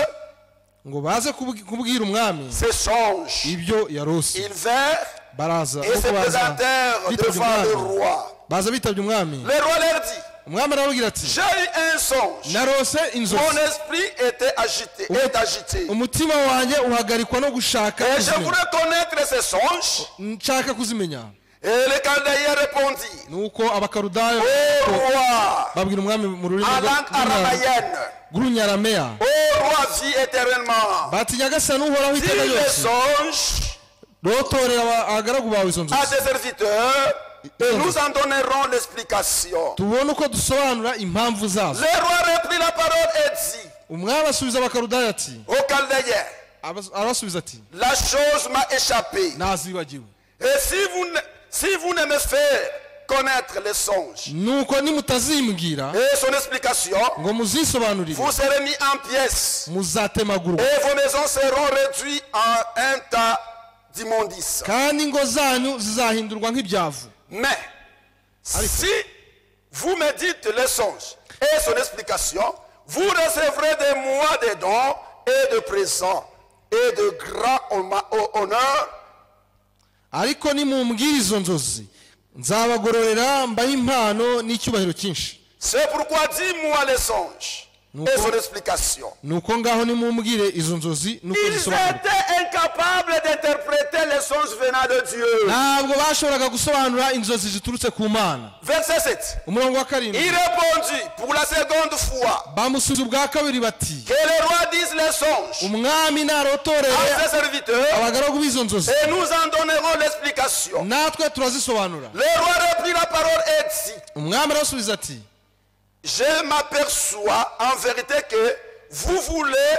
ngo baze kubwira umwami ses songes. ibyo yarose. Ils vinrent baraza et se nuko baza présentèrent bitabye devant le umwami roi. baza bitabye umwami. Le roi leur dit, umwami arababwira ati j'ai eu un songe. narose inzozi, Mon esprit était agité. umutima wanjye uhagarikwa no gushaka Et je kuzimenya. voulais connaître ces songes. nshaka kuzimenya. Et le Chaldéen répondit, nuko abakarudayo ô roi, babwira umwami mu rurimi en langue araméenne, rw'urunyarameya ô roi, vis éternellement. bati nyagasani uhoraho Dis iteka les ryose, songes rotorera abagaragu bawe izo à nzozi tes serviteurs et nous en donnerons l'explication. tubone uko dusobanura impamvu zazo. Le roi reprit la parole et dit umwami asubiza abakarudayo ati au Chaldéen, arabasubiza ati la chose m'a échappé. nazibagiwe. Et si vous ne me faites connaître les songes nuko nimutazimbwira et son explication, ngo muzisobanurire vous serez mis en pièces muzatemagurwa, et vos maisons seront réduites en un tas d'immondices. kandi ingo zanyu zizahindurwa nk'ibyavu. Mais si vous me dites les songes et son explication, vous recevrez de moi des dons et de présents et de grands honneurs. ariko nimumbwira izo nzozi nzabagororera mbahe impano n'icyubahiro cyinshi. C'est pourquoi dis-moi les songes et son explication. nuko ngaho nimumbwire izo nzozi nuko Ils zisobanura. étaient incapables d'interpréter les songes venant de Dieu. ntabwo bashoboraga gusobanura inzozi ziturutse ku Mana. Verset 7. umurongo wa karindwi Il répondit pour la seconde fois bamusubiza ubwa kabiri bati que le roi dise les songes umwami narotorere à ses serviteurs abagaragu b'izo nzozi et nous en donnerons l'explication. natwe turazisobanura. Le roi reprit la parole et dit, umwami arasubiza ati je m'aperçois en vérité que vous voulez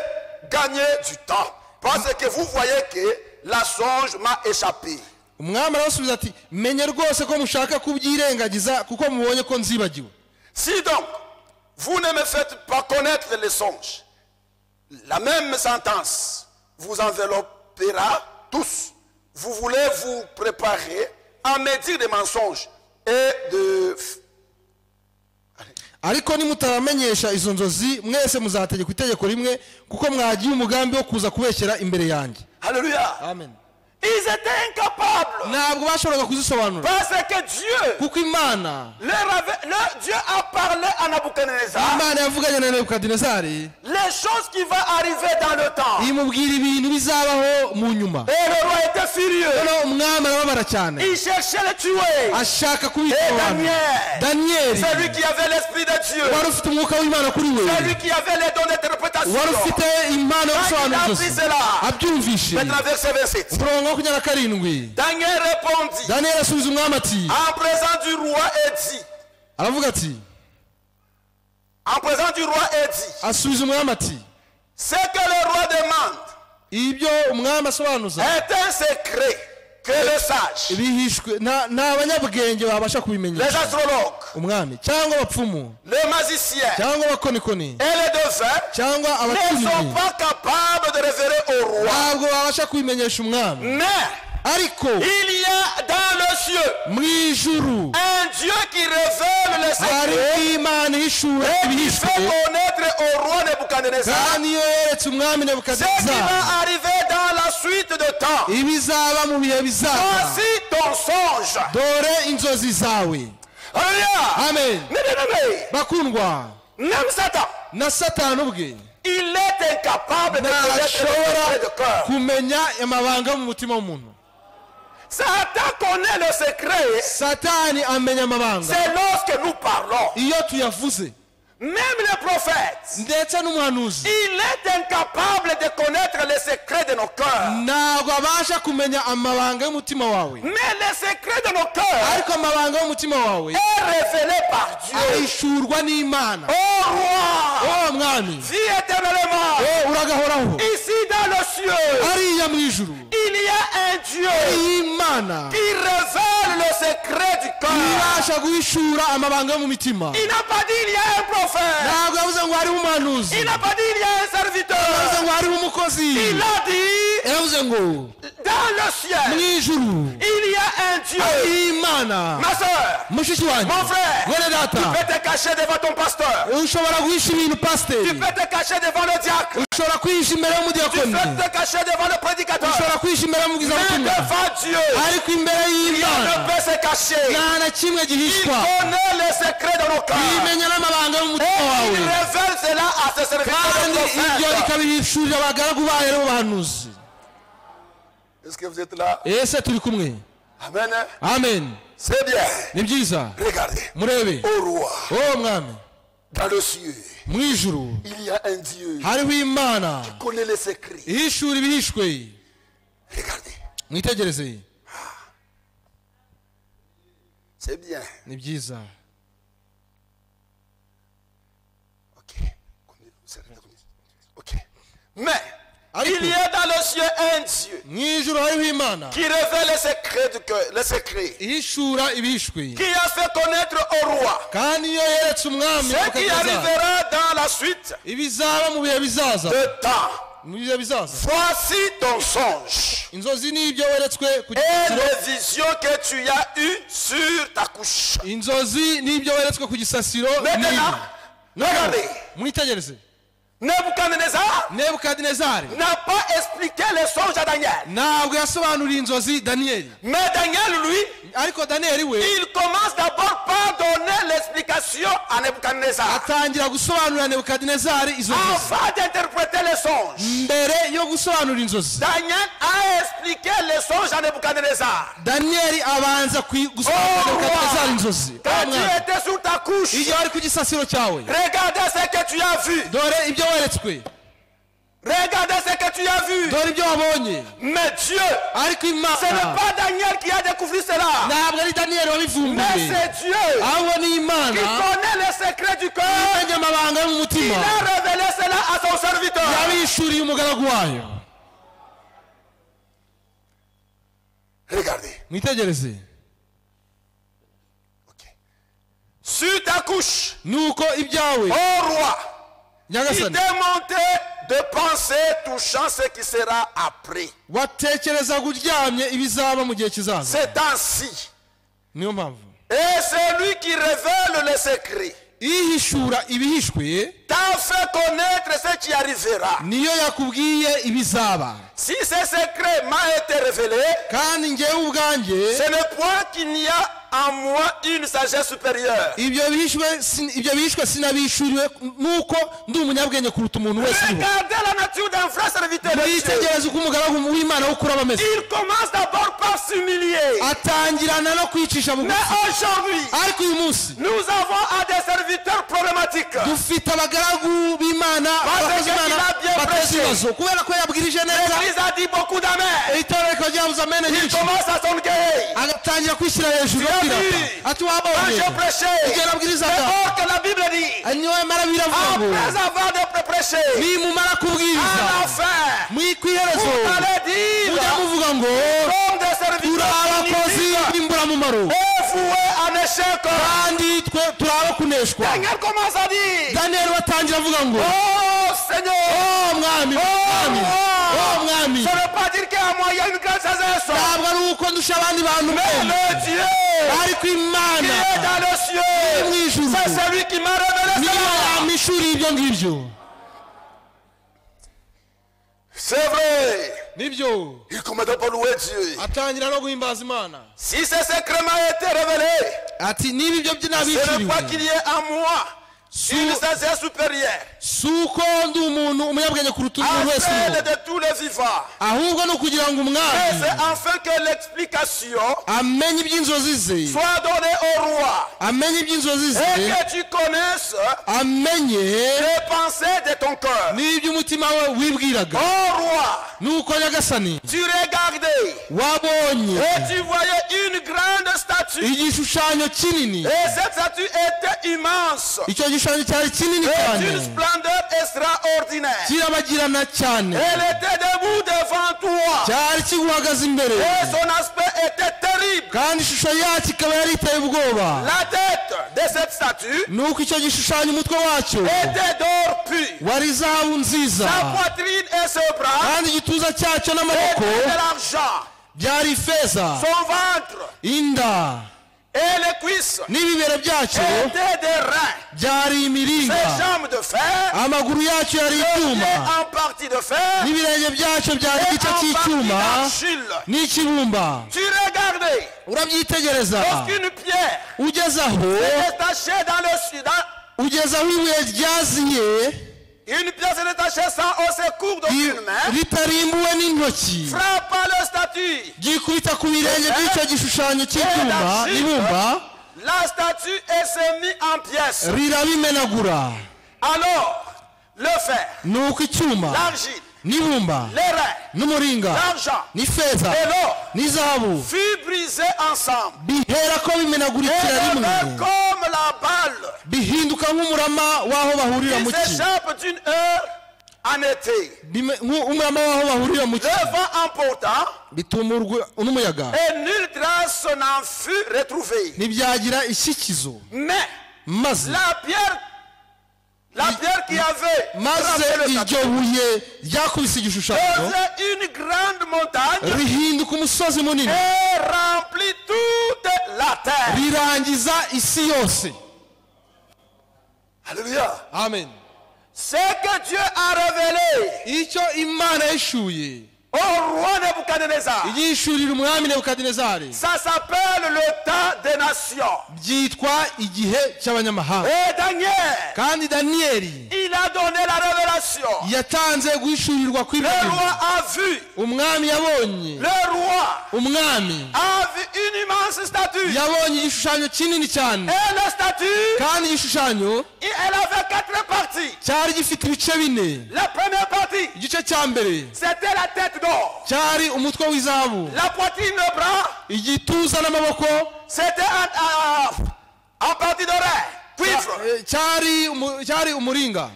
gagner du temps parce que vous voyez que la songe m'a échappé. umwami arasubiza ati menye rwose ko mushaka kubyirengagiza kuko mubonye ko nzibagiwe. Si donc vous ne me faites pas connaître les songes, la même sentence vous enveloppera tous. Vous voulez vous préparer à me dire des mensonges et de... ariko nimutaramenyesha izo nzozi mwese muzategeka itegeko rimwe kuko mwagiye umugambi wo kuza kubeshyera imbere yanjye. Alléluia. Amen. Ils étaient incapables ntabwo bashoboraga kuzisobanura parce que Dieu, kuko Imana Dieu a parlé à Nabuchodonosor Imana yavuganye na Nebukadinezari les choses qui vont arriver dans le temps. imubwira ibintu bizabaho mu nyuma. Et le roi était furieux. noneho umwami arababara cyane Il cherchait le tuer. ashaka Et kubisobanura. Daniyeli celui qui avait l'esprit de Dieu, wari ufite umwuka w'Imana kuri we, celui qui avait les dons d'interprétation, wari ufite impano yo quand il gusobanura a inzozi pris cela, abyumvishe. maintenant verset 27, umurongo wa 27 Daniel répondit Daniyeli asubiza umwami ati en présence du roi et dit, aravuga ati en présence du roi et dit, asubiza umwami ati ce que le roi demande ibyo umwami asobanuza est un secret que le sage, bihishwe nta banyabwenge babasha les kubimenyesha astrologues, umwami cyangwa abapfumu les magiciens cyangwa abakonikoni et les devins cyangwa ne sont abacuruzi pas capables de révéler au roi. ntabwo babasha kubimenyesha umwami. Mais ariko il y a dans le cieux mu ijuru un Dieu qui révèle les hari secrets Imana ihishura et qui ibihishwe fait connaître au roi Nebuchadnezzar kandi iyo yeretse umwami ce qui Nebukadinezari va arriver dans la suite de temps. ibizaba mu bihe bizaza. Voici ton songe. dore inzozi zawe. Alléluia. amen. Mes bien-aimés, bakundwa, même Satan, na satani ubwe il est incapable de connaître les ntashobora secrets de cœur. kumenya amabanga mu mutima w'umuntu. Satan connaît le secret, satani amenya amabanga c'est lorsque nous parlons. iyo tuyavuze. Même les prophètes, ndetse n'umuhanuzi il est incapable de connaître les secrets de nos cœurs. ntabwo abasha kumenya amabanga y'umutima wawe, Mais les secrets de nos cœurs ariko amabanga y'umutima wawe est révélé par Dieu. ahishurwa n'Imana. Oh roi, o mwami, vis éternellement. uragahoraho. Ici dans le cieux, hariya mu ijuru il y a un Dieu Imana qui révèle le secret du cœur. ibasha guhishura amabanga yo mu mitima. Il n'a pas dit il y a un prophète. ntabwo yavuze ngo hariho umuhanuzi, Il n'a pas dit il y a un serviteur. yavuze ngo hariho umukozi, Il a dit yavuze ngo dans Dans le ciel, mu ijuru il y a un Dieu. hari Imana. Ma soeur, Mushiki wanjye, mon frère, mwene tu data, peux te cacher devant ton pasteur. ushobora guhisha ibintu Tu pasiteri, peux te cacher devant le diacre. ushobora kwihisha imbere Tu y'umudiyakoni, peux te cacher devant le prédicateur. ushobora kwihisha imbere Mais y'umubwizabutumwa, devant Dieu, ariko imbere rien y'Imana ne peut se cacher. nta na kimwe Il gihishwa. connaît les secrets de nos cœurs. Imenya n'amabanga y'umutima Et wawe, il révèle cela à ses serviteurs kandi de ibyo prophètes. ikabihishurira abagaragu bayo n'abahanuzi. Est-ce que vous êtes là? Ese turi kumwe? Amen. Amen. C'est bien. Ni byiza. Regardez. Murebe, Au roi, o mwami, dans le ciel, mu ijuru il y a un Dieu hariho Imana qui connaît les secrets. ihishura ibihishwe. Regardez. Mwitegereze, C'est bien. ni byiza. Ok. Ok. Mais il y a dans le ciel un Dieu Mu ijuru hariho Imana qui révèle les secrets du cœur, les secrets, ihishura ibihishwe, qui a fait connaître au roi kandi niyo yeretse umwami ce qui arrivera dans la suite ibizaba mu bihe bizaza. de temps. Mu bihe bizaza, Voici ton songe inzozi ni ibyo weretswe ku et gisasiro, les visions que tu as eues sur ta couche. inzozi ni ibyo weretswe ku gisasiro. Maintenant, regardez, Mwitegereze, Nebuchadnezzar Nebukadinezari n'a pas expliqué les songes à Daniel. ntabwo yasobanuriye inzozi Daniyeli, Mais Daniel, lui, ariko Daniyeli we il commence d'abord par donner l'explication à Nebuchadnezzar atangira gusobanurira Nebukadinezari izo nzozi avant d'interpréter les songes. mbere yo gusobanura inzozi. Daniel a expliqué les songes à Nebuchadnezzar. Daniyeli abanza gusobanurira Nebukadinezari inzozi. Quand tu étais sur ta couche, Iyo wari ku gisasiro cyawe, regardez ce que tu as vu. dore ibyo weretswe, Regardez ce que tu as vu. dore ibyo wabonye. Mais Dieu, Ariko ce n'est Imana pas Daniel qui a découvert cela. ntabwo ari Daniyeli Mais wabivumbuye, c'est Dieu ahubwo ni qui Imana connaît les secrets du cœur. imenya amabanga Il y'umutima, a révélé cela à son serviteur. yabishuriye umugaragu wayo. Regardez. Mwitegereze, Sur ta couche, nuko ibyawe ô roi, il nyagasani t'est monté de penser touchant ce qui sera après. watekerezaga uryamye ibizaba mu gihe kizaza. C'est ainsi. Niyo mpamvu Et c'est lui qui révèle les secrets. ihishura ibihishwe T'a fait connaître ce qui arrivera. niyo yakubwiye ibizaba. Si ce secret m'a été révélé, Kandi ngewe ubwanjye ce n'est point qu'il n'y a en moi une sagesse supérieure. ibyo bihishwe sinabishuriwe nuko ndi umunyabwenge kuruta umuntu wese uriho. Regardez la nature d'un vrai serviteur de Dieu. Mwitegereze uko umugaragu w'Imana wo kuraba ameze. Il commence d'abord par s'humilier. Atangirana no kwicisha Mais bugufi. aujourd'hui, Ariko uyu munsi nous avons à des serviteurs problématiques. dufite abagaragu b'Imana, abakozi b'Imana bateza ibibazo kubera ko yabwirije neza. L'Église a dit beaucoup d'amen. Itorero rikaba ryabuze amene Il nyinshi, commence à s'orgueiller. agatangira kwishyira hejuru no kwirata. Ati Quand wabonye je prêchais, igihe c'est nabwirizaga, or que la Bible dit, nyamara biravuga ngo après avoir de prêcher, nimumara kubwiriza à la fin, ku iherezo vous allez dire, mujya muvuga ngo comme des turi serviteurs abakozi inutiles, b'imburamumaro voués en échec. kandi twe turi abo kuneshwa. Daniel commence à dire, Daniyeli watangira avuga ngo oh Seigneur, o mwami, mwami, o mwami, ça ne veut pas dire qu'à moi il y a une grande sagesse. ntabwo ari uko ndusha abandi bantu Mais mbere, le Dieu ariko qui Imana est dans le ciel, mu ijuru c'est celui qui m'a révélé niyo cela. yamishuriye ibyo ngibyo. C'est vrai. Nibyo Il commence à louer Dieu. atangira no guhimbaza Imana. Si ce secret m'a été révélé, Ati niba ibyo ce n'est pas by'inabishuriwe qu'il y ait en moi une sagesse supérieure, si uko ndi umuntu umunyabwenge kuruta umuntu wese afin uriho, de tous les vivants. ahubwo ni ukugira ngo Mais umwami c'est afin que l'explication amenye iby'inzozi ze, soit donnée au roi amenye iby'inzozi ze, et que tu connaisses amenye les pensées de ton cœur. n'iby'umutima we wibwiraga. Ô roi, Nuko nyagasani tu regardais wabonye et tu voyais une grande statue statue. igishushanyo kinini. Et cette statue était immense. icyo gishushanyo cyari kinini Et d'une cyane splendeur extraordinaire. kirabagirana cyane, Elle était debout devant toi. cyari kiguhagaze imbere, Et son aspect était terrible. kandi ishusho yacyo ikaba yari iteye ubwoba. La tête de cette statue nuko icyo gishushanyo umutwe wacyo était d'or pur. wari izahabu nziza, Sa poitrine et ses bras kandi igituza cyacyo n'amaboko étaient de l'argent. byari ifeza, Son ventre inda et les cuisses n'ibibero byacyo étaient des reins. byari imiringa, Ses jambes de fer, amaguru yacyo yari les pieds icyuma, en partie de fer n'ibirenge byacyo byari et igice en partie cy'icyuma d'argile. n'ikibumba. Tu regardais urabyitegereza lorsqu'une pierre ugeze aho, est détachée dans le sud. ugeze aho ibuye ryaziye Une pierre se détachée sans au secours d'aucune main. ritarimbuwe n'intoki, Frappe le statue. ryikubita ku birenge by'icyo gishushanyo cy'icyuma n'ibumba, La statue s'est mise en pièces. rirabimenagura. Alors, le fer, nuko icyuma l'argile, n'ibumba les reins, n'umuringa l'argent n'ifeza et l'or n'izahabu fut brisé ensemble. bihera ko bimenagurikira Et rimwe, devint comme la balle bihinduka nk'umurama w'aho bahurira mu qui ki, s'échappe d'une heure en été. umurama w'aho bahurira mu ki, Le vent emporta bitumurwa n'umuyaga, et nulle trace n'en fut retrouvée. ntibyagira ishyikizo. Mais maze la pierre qui avait frappé le iryo statue buye ryakubise igishushanyo faisait une grande montagne rihinduka umusozi munini, et remplit toute la terre. rirangiza isi yose. Alléluia. Amen. Ce que Dieu a révélé icyo Imana yishuye au roi Nebuchadnezzar, igishurira umwami Nebukadinezari, ça s'appelle le temps des nations. byitwa igihe cy'abanyamahanga. Et Daniel, kandi Daniyeli il a donné la révélation. yatanze guhishurirwa Le kw'ibyo roi a vu, umwami yabonye, le roi umwami a vu une immense statue. yabonye igishushanyo kinini cyane, Et la statue, kandi igishushanyo elle avait 4 parties. cyari gifite ibice bine. La première partie, igice cya mbere c'était la tête d'or. cyari umutwe w'izahabu, La poitrine, le bras, igituza n'amaboko c'était en partie d'oreille. Cuivre. cyari umuringa,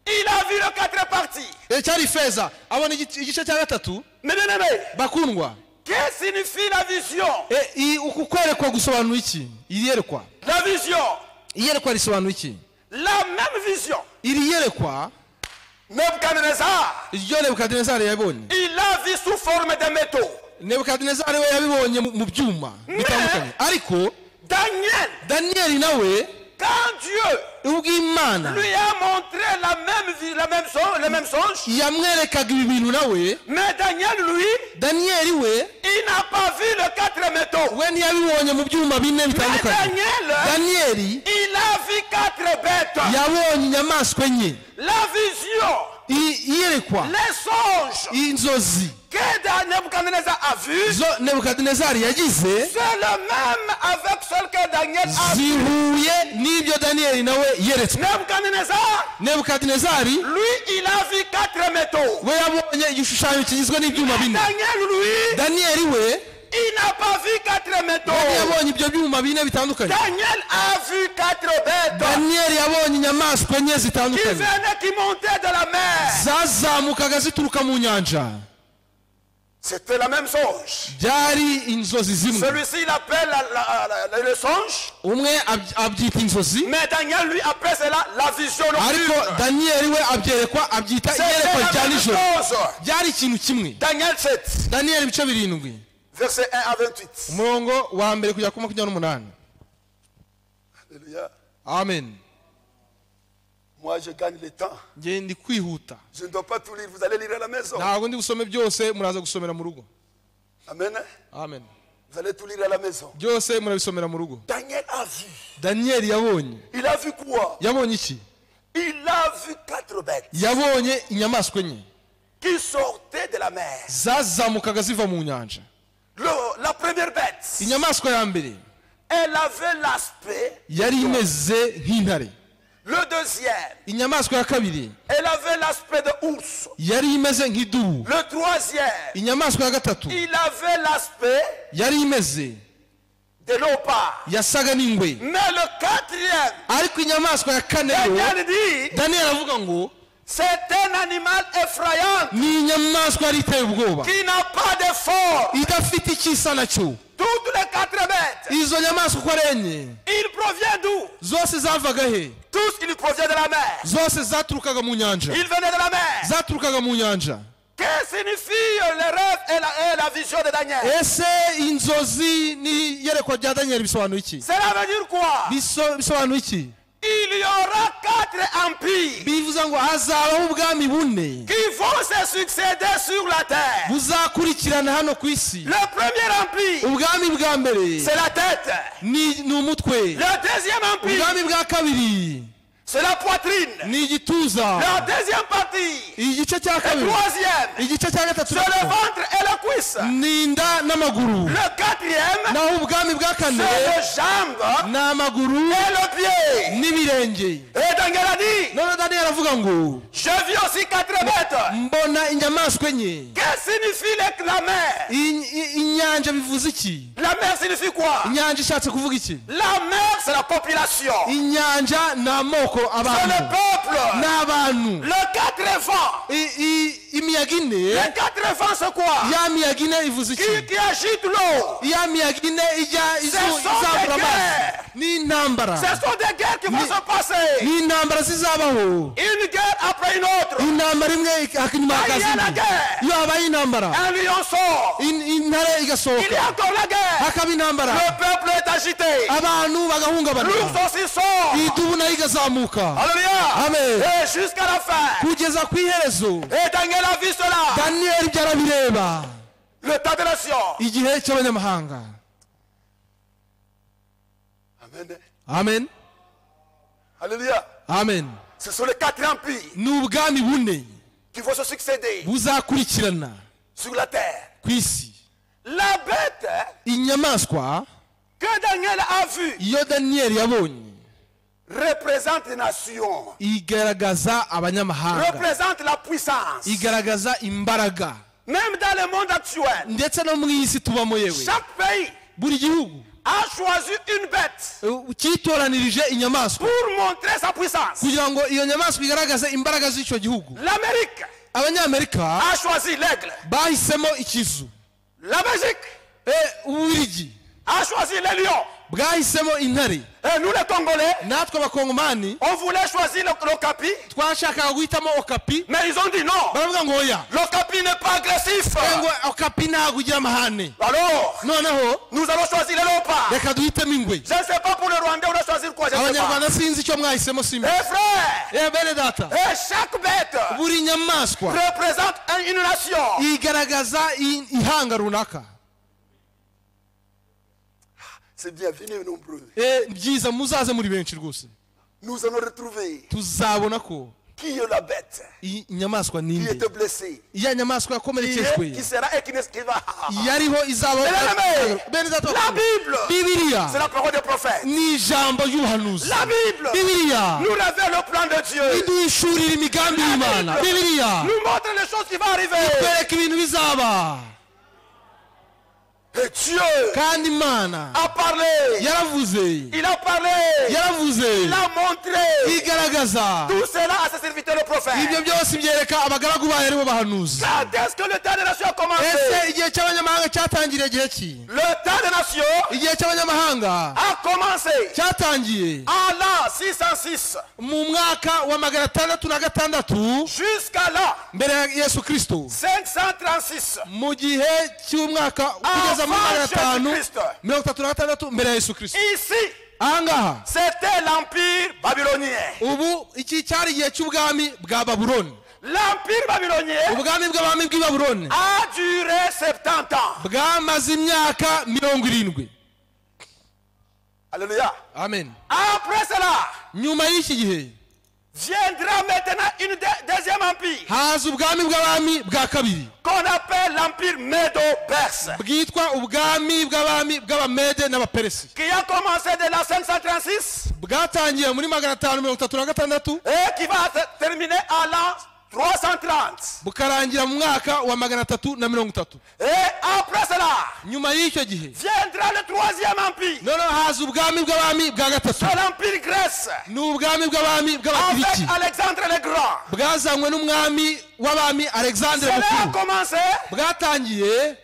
Il a vu les 4 parties. cyari ifeza. abona igice cya gatatu. Mais bien aimé, bakundwa, qu'est-ce que signifie la vision? uku kwerekwa gusobanura iki? iri yerekwa, La vision, iyerekwa risobanura iki? la même vision. iri yerekwa Nebuchadnezzar, iryo Nebukadinezari yabonye, il a vu sous forme de métaux. Nebukadinezari we yabibonye mu byuma bitandukanye. ariko Daniel, Daniyeli nawe quand Dieu ubwo Imana lui a montré le même songe, yamwerekaga ibi bintu nawe, mais Daniel, lui, Daniyeli we il n'a pas vu les 4 métaux. we ntiyabibonye mu byuma bine Mais bitandukanye. Daniel, Daniyeli il a vu 4 bêtes. yabonye inyamaswa enye. La vision, iyerekwa, les songes inzozi que Nebuchadnezzar a vu, zo Nebukadinezari yagize c'est le même avec celle que Daniel a vu. zihuye n'ibyo Daniyeli nawe yeretswe. Nebukadinezari Lui, il a vu 4 métaux. we yabonye igishushanyo kigizwe n'ibyuma bine. Daniel, lui, Daniyeli we il n'a pas vu 4 métaux. yabonye ibyo byuma bine bitandukanye. Daniel a vu 4 bêtes Daniyeli yabonye inyamaswa enye qui zitandukanye venaient, qui montaient de la mer. zazamukaga zituruka mu nyanja. C'était la même songe. byari inzozi zimwe. Celui-ci, il appelle le songe, umwe abyita inzozi, mais Daniel, lui, appelle cela la vision ariko nocturne. Daniyeli we abyita C'était iyerekwa la rya même nijoro. chose. byari ikintu kimwe. Daniel 7, Daniyeli ibice birindwi, verset 1 à 28. umurongo wa mbere kugera ku 28. Alléluia. Amen. Moi, je gagne le temps. ngiye ndi kwihuta, Je ne dois pas tout lire. Vous allez lire à la maison. ntabwo ndi busome byose, muraza gusomera mu rugo. Amen. Amen. Vous allez tout lire à la maison. byose murabisomera mu rugo. Daniel a vu. Daniyeli yabonye, Il a vu quoi? yabonye iki? Il a vu 4 bêtes yabonye inyamaswa enye qui sortaient de la mer. zazamukaga ziva mu nyanja. La première bête, inyamaswa ya mbere elle avait l'aspect. yari imeze nk'intare. Le deuxième, inyamaswa ya kabiri elle avait l'aspect de ours. yari imeze nk'idubu. Le troisième, inyamaswa ya gatatu il avait l'aspect yari imeze de léopard. yasaga n'ingwe. Mais le quatrième, ariko inyamaswa ya kane yo Daniel dit, Daniel avuga ngo c'est un animal effrayant ni inyamaswa yari iteye ubwoba qui n'a pas de forme. idafite ikisa nacyo. Toutes les 4 bêtes, izo nyamaswa uko ari enye il provient d'où? zose zavaga he? Tous, ils proviennent de la mer. zose zaturukaga mu nyanja. Ils venaient de la mer. zaturukaga mu nyanja. Que signifie le rêve et la vision de Daniel? ese inzozi n'iyerekwa rya Daniel bisobanura iki? Cela veut dire quoi? bisobanura iki? Il y aura 4 empires bivuze ngo hazabaho ubwami bune qui vont se succéder sur la terre. buzakurikirana hano ku isi. Le premier empire, ubwami bwa mbere c'est la tête. ni umutwe. Le deuxième empire, ubwami bwa kabiri c'est la poitrine. ni igituza. La deuxième partie, igice cya le kabiri troisième, igice cya gatatu c'est le ventre et la cuisse. ni inda n'amaguru. Le quatrième, naho ubwami bwa c'est kane les jambes ni amaguru et le pied. n'ibirenge. Et Daniel a dit, none Daniel aravuga ngo je vis aussi 4 bêtes. mbona inyamaswa enye. Que signifie la mer? inyanja bivuze iki? La mer signifie quoi? inyanja ishatse kuvuga iki? La mer, c'est la population. inyanja ni amoko C'est abantu le peuple. n'abantu. Le 4 vents. imiyaga ine Les 4 vents, c'est quoi? ya miyaga ine ivuze iki? Qui agite l'eau. ya miyaga ine ijya sont izamura des amazi guerres. n'intambara. Ce sont des guerres qui vont se passer. ni intambara zizabaho. Une guerre après une autre. intambara imwe inyuma Ah, il y a la y'akazindi. guerre. iyo habaye intambara Un lion sort. intare Il y igasohoka a encore la guerre. hakaba intambara Le peuple est agité. abantu bagahungabana. L'ours aussi sort. idubu nayo igazamuka. Alléluia. Amen. Et jusqu'à la fin. kugeza ku iherezo Et Daniel a vu cela. Daniel ibyo arabireba. Le temps de nation. igihe cy'abanyamahanga. Amen. amen. Alléluia. amen. Ce sont les 4 empires ni ubwami bune qui vont se succéder buzakurikirana sur la terre. ku isi. La bête inyamaswa que Daniel a vue iyo Daniel yabonye représente les nations, igaragaza abanyamahanga, représente la puissance. igaragaza imbaraga. Même dans le monde actuel, ndetse no mu isi tubamo yewe chaque pays buri gihugu a choisi une bête cyitoranirije inyamaswa pour montrer sa puissance. kugira ngo iyo nyamaswa igaragaze imbaraga z'icyo gihugu. L'Amérique abanyamerika a choisi l'aigle. bahisemo ikizu. La Belgique ububiligi a choisi le lion. bwahisemo intare. Et nous les Congolais, natwe abakongomani on voulait choisir l'okapi, twashakaga guhitamo okapi. mais ils ont dit non. baravuga ngo oya, L'okapi n'est pas agressif. ngo okapi ntabwo ugira amahane. Alors, noneho nous allons choisir le léopard. reka duhitemo ingwe. Je ne sais pas pour le Rwandais, on doit choisir quoi, je ne sais pas. abanyarwanda sinzi icyo mwahisemo simba. Eh frère, bene data, chaque bête buri nyamaswa représente une nation. igaragaza ihanga runaka. C'est bien, venez nombreux. byiza muzaze muri benshi rwose. Nous allons retrouver tuzabona ko qui est la bête inyamaswa qui ninde. était blessée, iya nyamaswa yakomerekejwe qui sera et qui va. yariho izabaho. bene data, La Bible, bibiliya c'est la parole des prophètes. ni ijambo ry'ubuhanuzi. La Bible bibiliya nous révèle le plan de Dieu. iduhishurira imigambi y'Imana. bibiliya Nous montre les choses qui vont arriver. twereka ibintu bizaba. Et Dieu kandi Imana a parlé. yaravuze. Il a parlé. yaravuze Il a montré. igaragaza. Tout cela à ses serviteurs le prophète. ibyo byose byereka abagaragu bayo aribo bahanuzi. Quand est-ce que le temps des nations a commencé? ese igihe cy'abanyamahanga cyatangiriye igihe ki? Le temps des nations igihe cy'abanyamahanga a commencé cyatangiye en l'an 606 mu mwaka wa 666 jusqu'à là mbere ya Yesu Kristo. 536 mu gihe cy'umwaka kugeza muri 536 mbere ya Yesu Kristo. ici. ahangaha C'était l'empire babylonien. ubu iki cyari igihe cy'ubwami bwa Babuloni. L'empire babylonien ubwami bw'abami bw'i Babuloni a duré 70 ans. bwamaze imyaka 70. Alléluia. amen. Après cela nyuma y'iki gihe viendra maintenant une deuxième empire haza ubwami bw'abami bwa kabiri qu'on appelle l'empire médo-perse, bwitwa ubwami bw'abami bw'abamede n'abaperesi, qui a commencé de la 536 bwatangiye muri 536 et qui va se terminer à l'an 330. bukarangira mu mwaka wa 330. Et après cela, nyuma y'icyo gihe viendra le troisième empire. noneho haza ubwami bw'abami bwa gatatu. C'est l'empire Grèce. ni ubwami bw'abami bw'abagiriki Avec Alexandre le Grand. bwazanywe n'umwami w'abami Alexandre Cela a mukuru. commencé bwatangiye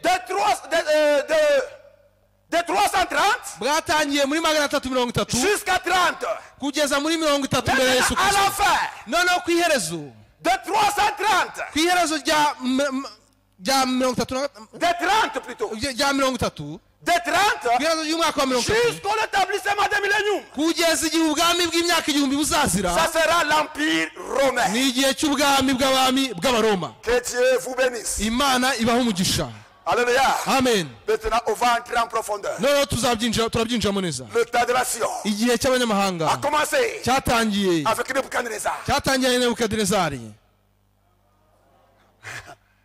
de 330 bwatangiye muri 330 jusqu'à 30. kugeza muri 30 mbere ya Yesu À la Kristo. fin noneho ku iherezo de 330, ku iherezo rya 30 de 30 plutôt, rya 30 de 30 ku iherezo ry'umwaka wa 30 jusqu'au établissement des milléniums. kugeza igihe ubwami bw'imyaka igihumbi buzazira. Ça sera l'empire romain. ni igihe cy'ubwami bw'abami bw'abaroma. Que Dieu vous bénisse. imana ibaho umugisha. Alléluia. amen. Maintenant, on va entrer en profondeur. noneho turabyinjiramo neza. Le temps de nation igihe cy'abanyamahanga a commencé cyatangiye avec Nebuchadnezzar. cyatangiye Nebukadinezari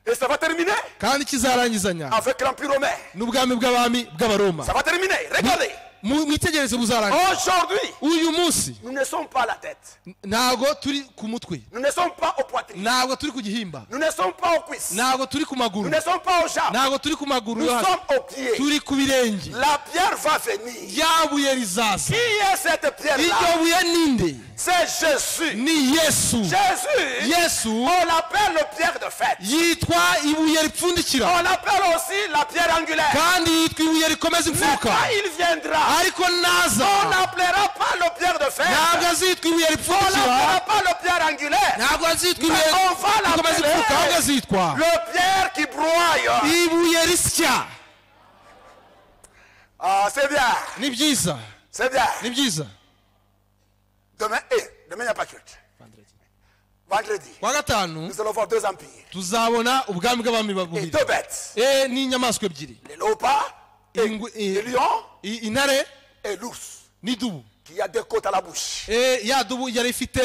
Et ça va terminer kandi kizarangizanya avec l'empire romain. n'ubwami bw'abami bw'abaroma. Ça va terminer. Regardez. mwitegereze buzarangira. Aujourd'hui, uyu munsi nous ne sommes pas à la tête. ntabwo turi ku mutwe, Nous ne sommes pas aux poitrines. ntabwo turi ku gihimba, Nous ne sommes pas aux cuisses. ntabwo turi ku Nous maguru, ne sommes pas aux jambes. ntabwo turi ku maguru Nous yo hasi, sommes aux pieds. turi ku birenge. La pierre va venir. rya buye rizaza. Qui est cette pierre-là? iryo buye ninde? C'est Jésus. ni Yesu. Jésus, Yesu on l'appelle le pierre de fête. yitwa ibuye ripfundikira On l'appelle aussi la pierre angulaire. kandi yitwa ibuye rikomeza Mais imfuruka. quand il viendra, ariko naza on n'appellera pas le pierre de fête. ntabwo azitwa ibuye On ripfundikira, n'appellera pas le pierre angulaire. ntabwo azitwa Mais ibuye on va rikomeza imfuruka, ahubwo l'appeler azitwa le pierre qui broye. ibuye risya. Ah, c'est bien. ni byiza, C'est bien. ni byiza. Demain, demain il n'y a pas culte. Vendredi, kwa gatanu nous allons voir deux empires. tuzabona ubwami bw'abami Et babiri deux bêtes. n'inyamaswa ebyiri, Les léopards et les lions intare et l'ours. n'idubu. Qui a deux côtes à la bouche. ya dubu yari ifite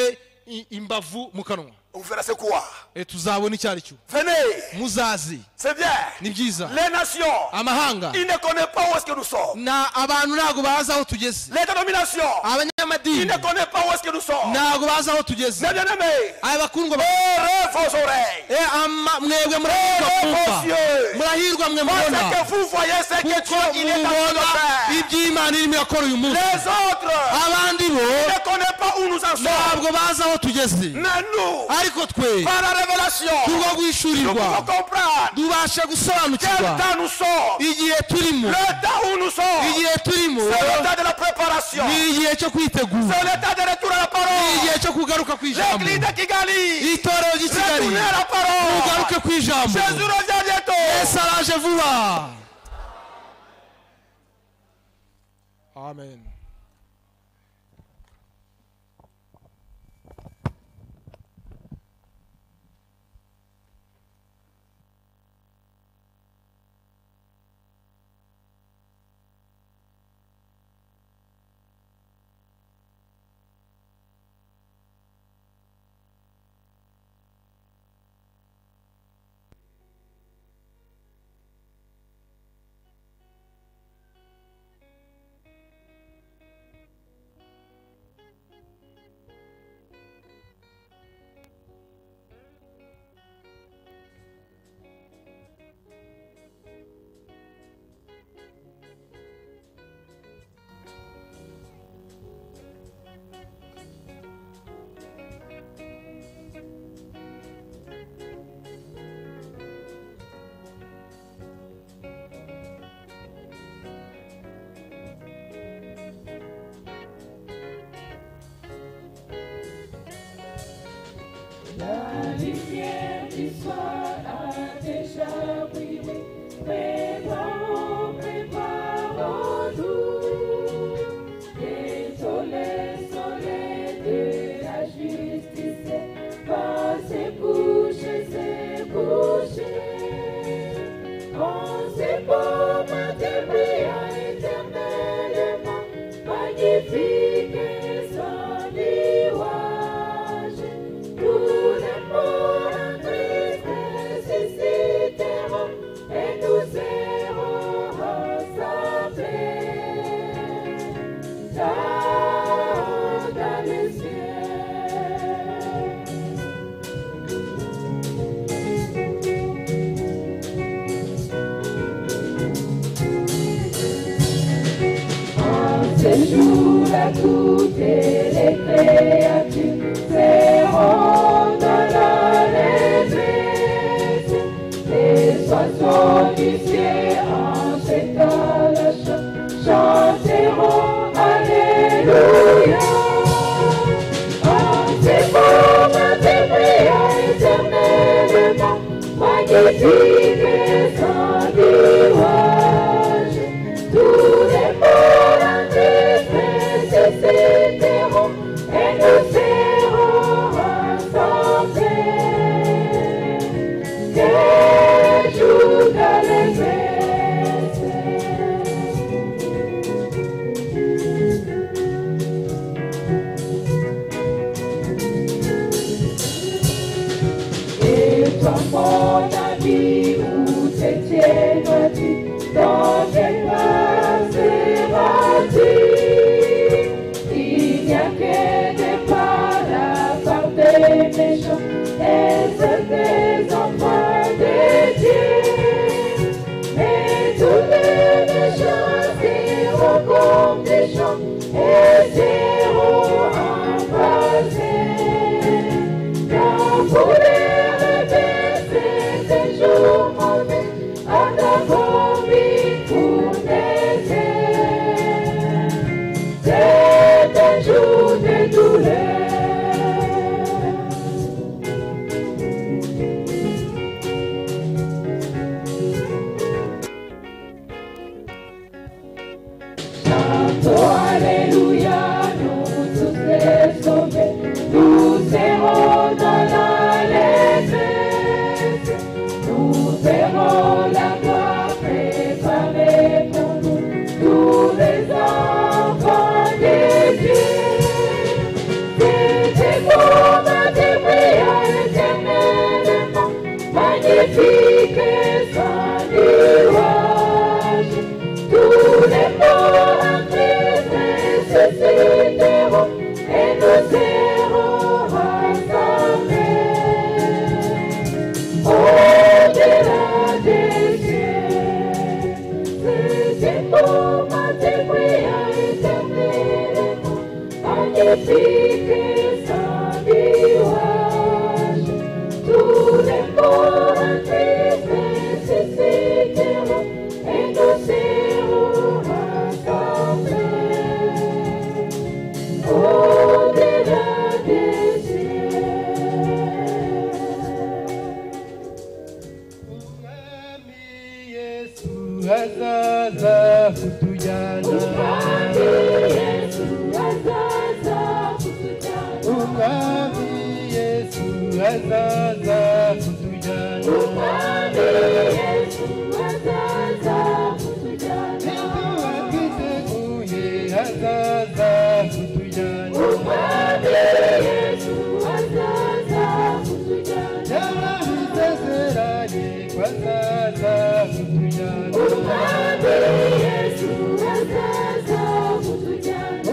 imbavu mu kanwa. On verra c'est quoi. tuzabona icyo ari cyo. Venez. muzazi. C'est bien. ni byiza. Les nations, amahanga ils ne connaissent pas où est-ce que nous sommes. abantu ntabwo bazi aho tugeze. Les dénominations, ils abanyamadini ne connaissent pas où est-ce que nous sommes. ntabwo bazi aho tugeze. Mes bien-aimés, abakundwa ouvrez vos oreilles. mwebwe murahirwa mwumva, murahirwa mwe Parce mubona, que vous voyez ce que kuko Dieu il est en train de mubona faire. iby'Imana irimo irakora uyu munsi. Les autres abandi bo ne connaissent pas où nous en sommes. ntabwo bazi aho tugeze, Mais nous, ariko twe par la révélation, tugomba nous guhishurirwa pouvons comprendre tubasha quel gusobanukirwa temps nous sommes. igihe turimo. Le temps où nous sommes, igihe turimo c'est le temps de la préparation. ni igihe cyo kwitegura, C'est le temps de retour à la ni parole. igihe cyo kugaruka ku ijambo. L'église de Kigali, itorero ry'i Kigali retournez à la parole. mugaruke ku ijambo. Jésus revient bientôt. Yesu araje vuba. amen. La lumière du soir a déjà brillé. Préparons, préparons-nous. Désolé, soleil de la justice, va se coucher, se coucher. En ces beaux matins brillant éternellement, magnifique est son nuage. Tout le monde en tristesse magnifique son louange. Tous les morts en Christ ressusciteront et nous serons rassemblés. Quel jour d'allégresse! Mon ami, où t'étais-tu dans tes places bâties? Il n'y a que des paraphes des méchants et c'est des enfants de Dieu. Mais tous les méchants seront comme des champs et seront embrasés. La foulée Alléluia, nous tous les sauvés, nous serons dans l'allégresse, nous verrons la gloire préparée pour nous, tous les enfants de Dieu. C'était comme des brillants éternellement, magnifique sans louange, tous les morts en Christ ressusciteront et nous serons rassemblés au-delà des cieux. C'était comme des brillants éternellement, magnifique sans louange, tous les morts en Christ ressusciteront et nous serons rassemblés au-delà des cieux. Umwami Yesu azaza kutujyana. Umwami Yesu azaza kutujyana. Twiteguye azaza kutujyana. Yarabisezeranye ko azaza kutujyana.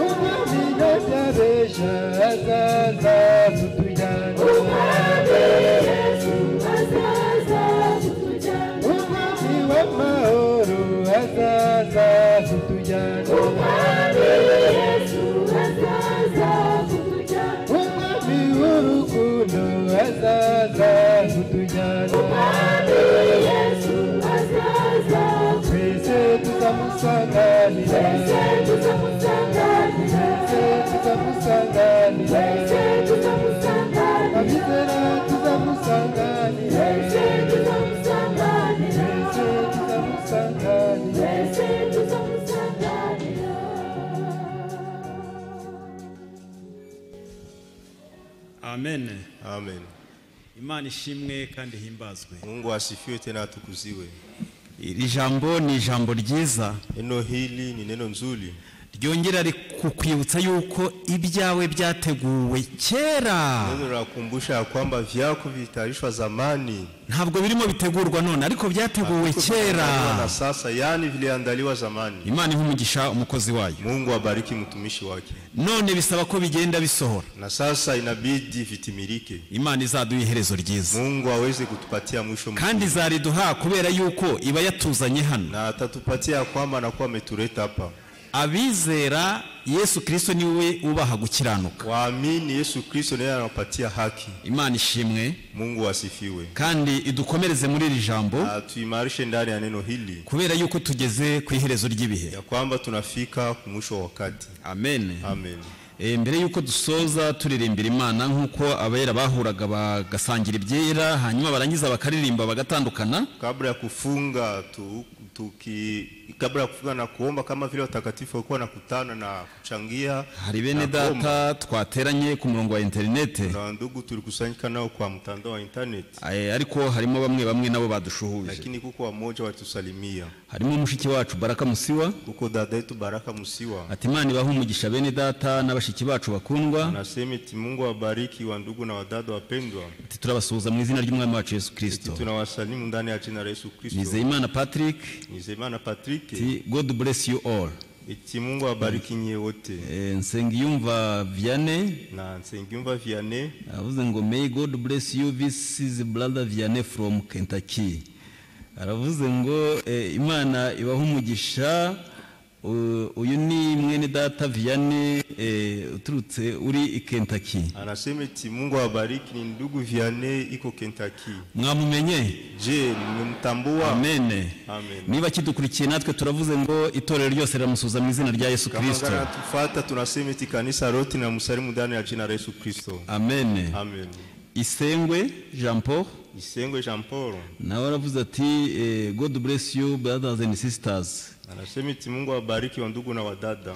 Umwami ntabyabesha azaza kutujyana. Umwami w'amahoro azaza kutujyana. Umwami w'urukundo azaza kutujyana. Twese tuzamusanganira. Abizera tuzamusanganira. Amen. Amen. Imana ishimwe kandi himbazwe. Mungu asifiwe tena atukuziwe. Iri jambo ni ijambo ryiza. Neno hili ni neno nzuri. Ryongera kukwibutsa yuko ibyawe byateguwe kera. Neno rakumbusha kwamba vyako vitarishwa zamani. Ntabwo birimo bitegurwa none ariko byateguwe kera. Na sasa yani viliandaliwa zamani. Imana ihumugisha umukozi wayo. Mungu abariki mtumishi wake. None bisaba ko bigenda bisohora. Na sasa inabidi vitimirike. Imana izaduha iherezo ryiza. Mungu aweze kutupatia mwisho mzuri. Kandi zariduha kubera yuko iba yatuzanye hano. Na atatupatia kwamba anakuwa ametuleta hapa. Abizera Yesu Kristo niwe ubaha gukiranuka. Waamini Yesu Kristo ndiye anapatia haki. Imana ishimwe. Mungu asifiwe. Kandi idukomereze muri iri jambo. Tuimarishe ndani ya neno hili. Kubera yuko tugeze ku iherezo ry'ibihe. Ya kwamba tunafika ku mwisho wa wakati. Amen. Amen. mbere yuko dusoza turirimbira Imana nkuko abera bahuraga bagasangira ibyera hanyuma barangiza bakaririmba bagatandukana. Kabla ya kufunga kabla ya kufunga na kuomba kama vile watakatifu walikuwa nakutana na kuchangia. Hari bene data twateranye ku murongo wa internet. Na ndugu tulikusanyika nao kwa mtandao wa internet. Ariko harimo bamwe nabo badushuhuje. Lakini kuko wamoja watusalimia. Harimo mushiki wacu Baraka Musiwa. Kuko dada yetu Baraka Musiwa. Ati Imana ibahe umugisha bene data n'abashiki bacu bakundwa. Nasema ati Mungu awabariki wa ndugu na wadada wapendwa. Ati turabasuhuza mu izina ry'umwami wacu Yesu Kristo. Tunawasalimu ndani ya jina la Yesu Kristo. Nizeyimana Patrick. Nizeyimana Patrick. God bless you all. Iti Mungu abariki nyie wote. Nsengiyumva Vianney. Na Nsengiyumva Vianney. Avuze ngo may God bless you, this is brother Vianney from Kentucky. Aravuze ngo Imana ibahe umugisha. Uyu ni mwene data Vianney uturutse uri i Kentucky. Anasema ati Mungu awabariki ni ndugu Vianney iko Kentucky. Mwamumenye? Je, mmemtambua? Amen. Amen. Niba kidukurikiye natwe turavuze ngo itorero ryose riramusuza mu izina rya Yesu Kristo. Kama tufata tunasema ati kanisa lote na musalimu ndani ya jina la Yesu Kristo. Amen. Amen. Isengwe Jean Paul. Isengwe Jean Paul. Na aravuze ati God bless you brothers and sisters. Anasema ati Mungu awabariki wa ndugu na wadada.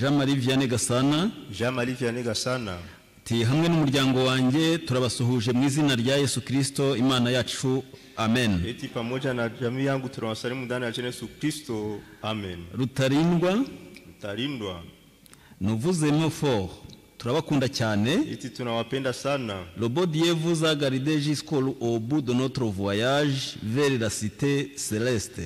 Jean-Marie Vianney Gasana. Jean-Marie Vianney Gasana. Ati hamwe n'umuryango wanjye turabasuhuje mu izina rya Yesu Kristo Imana yacu. Amen. Eti pamoja na jamii yangu tunawasalimu ndani ya jina la Yesu Kristo. Amen. Rutarindwa. Nuvuze mofo. Turabakunda cyane. Iti tunawapenda sana. Le beau Dieu vous a gardé jusqu'au bout de notre voyage vers la cité céleste.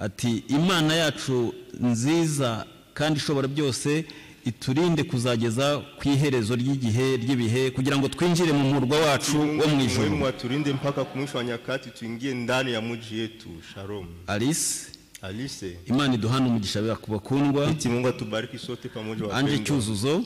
Ati Imana yacu nziza kandi ishobora byose iturinde kuzageza ku iherezo ry'igihe ry'ibihe kugira ngo twinjire mu murwa wacu wo mu ijuru. Mungu aturinde mpaka ku mwisho wa nyakati tuingie ndani ya mji yetu. Shalom. Alice. Imana iduhana umugisha bakundwa. Iti Mungu atubariki sote pamoja wapendwa. Anje Cyuzuzo.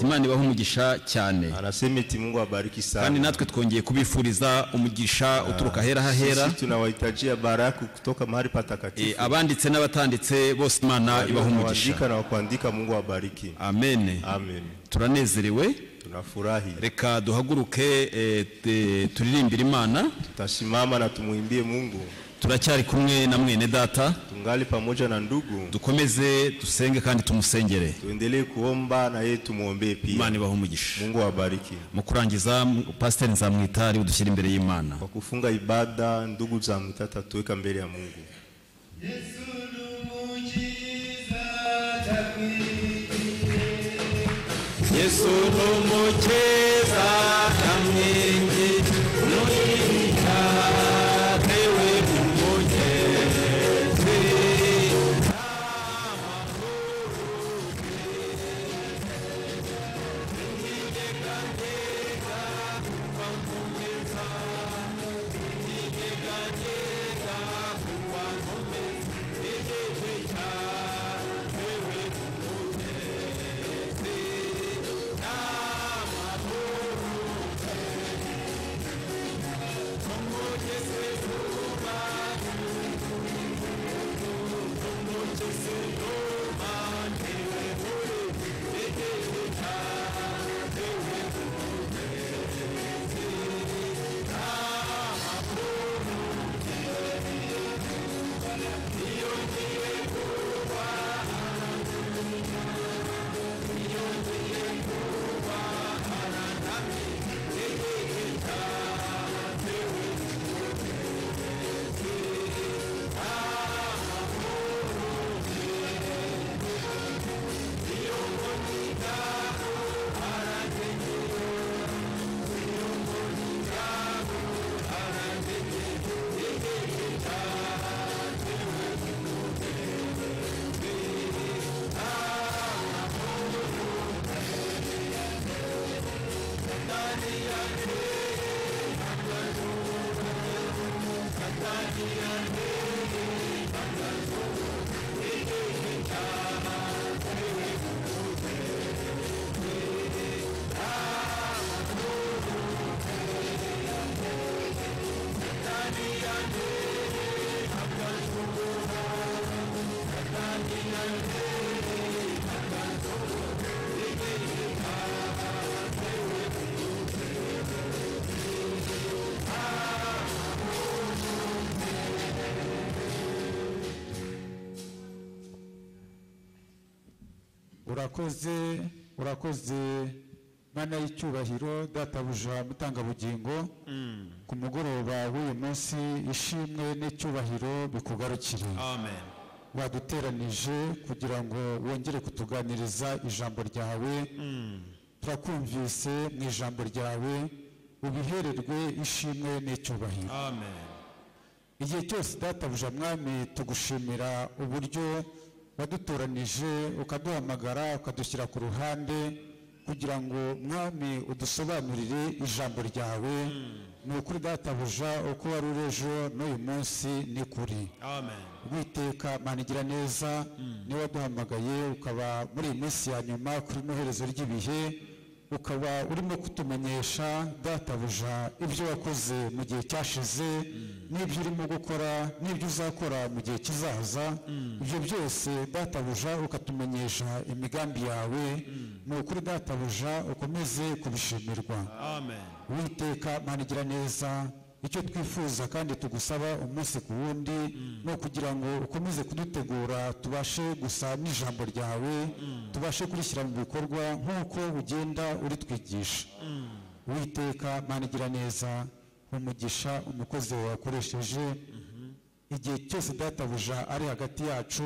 Imana ibahe umugisha cyane. Anasema iti Mungu abariki sana. Kandi natwe twongeye kubifuriza umugisha uturuka hera hahera. Sisi tunawahitajia baraka kutoka mahali patakatifu. Abanditse n'abatanditse bose Imana ibahe umugisha. Na kuandika Mungu abariki. Amen. Amen. Turanezerewe. Tunafurahi. Reka duhaguruke turirimbira Imana. Tutasimama na tumuimbie Mungu. Turacyari kumwe na mwene data. Tungali pamoja na ndugu. Dukomeze dusenge kandi tumusengere. Tuendelee kuomba na yeye tumuombee pia. Imana ibahe umugisha. Mungu awabariki. Mu kurangiza Pastor Nzamwitari udushyira imbere y'Imana. Kwa kufunga ibada ndugu Nzamwitari tuweka mbele ya Mungu. Yesu numukiza Yesu numukiza kamwingi nuyiha tewe urakoze mana y'icyubahiro databuja mutangabugingo ku mugoroba w'uyu munsi ishimwe n'icyubahiro bikugarukire. amen. waduteranije kugira ngo wongere kutuganiriza ijambo ryawe. turakumvise mu ijambo ryawe, ubihererwe ishimwe n'icyubahiro. amen. igihe cyose databuja mwami tugushimira uburyo wadutoranije ukaduhamagara ukadushyira ku ruhande kugira ngo mwami udusobanurire ijambo ryawe. ni ukuri databuja uko wari uri ejo n'uyu munsi ni kuri. amen. Uwiteka Mana igira neza, niwe waduhamagaye ukaba muri iyi minsi ya nyuma kuri noherezo ry'ibihe, ukaba urimo kutumenyesha databuja ibyo wakoze mu gihe cyashize n'ibyo urimo gukora n'ibyo uzakora mu gihe kizaza. ibyo byose databuja ukatumenyesha imigambi yawe. ni ukuri databuja ukomeze kubishimirwa. amen. Uwiteka Mana igira neza, icyo twifuza kandi tugusaba umunsi ku wundi ni ukugira ngo ukomeze kudutegura tubashe gusa n'ijambo ryawe, tubashe kurishyira mu bikorwa nk'uko ugenda uritwigisha. Uwiteka Mana igira neza, umugisha umukozi wawe wakoresheje igihe cyose databuja ari hagati yacu,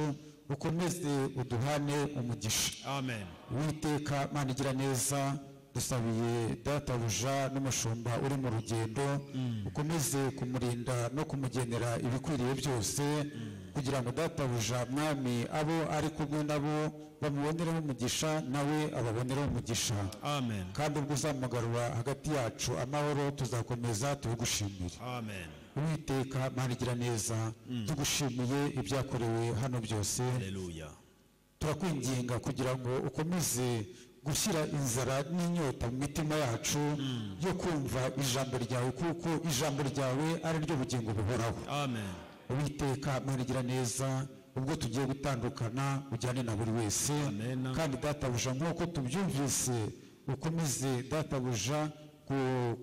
ukomeze uduhane umugisha. amen. Uwiteka Mana igira neza, dusabiye databuja n'umushumba uri mu rugendo, ukomeze kumurinda no kumugenera ibikwiriye byose kugira ngo databuja mwami abo ari kumwe nabo bamubonereho umugisha, nawe ababonereho umugisha. amen. kandi ubwo uzamugarura hagati yacu amahoro, tuzakomeza tubigushimire. amen. Uwiteka Mana igira neza, tugushimiye ibyakorewe hano byose. haleluya. turakwinginga kugira ngo ukomeze gushyira inzara n'inyota mu mitima yacu yo kumva ijambo ryawe, kuko ijambo ryawe ari ryo bugingo buhoraho. amen. Uwiteka Mana igira neza, ubwo tugiye gutandukana ujyane na buri wese. Amen. kandi databuja nk'uko tubyumvise, ukomeze databuja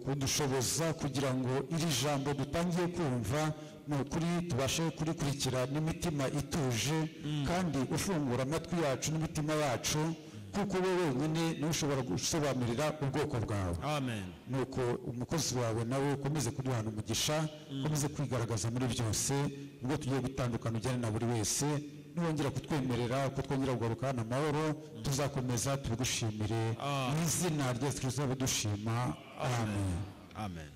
kudushoboza kugira ngo iri jambo dutangiye kumva ni ukuri tubashe kurikurikira n'imitima ituje, kandi ufungura amatwi yacu n'imitima yacu, kuko wowe wenyine niwe ushobora gusobanurira ubwoko bwawe. amen. nuko umukozi wawe nawe ukomeze kuduhana umugisha, ukomeze kwigaragaza muri byose. ubwo tugiye gutandukana ujyane na buri wese, niwongera kutwemerera ko twongera kugaruka hano amahoro, tuzakomeza tubigushimire mu izina rya Yesu Kristo dushima. amen. amen.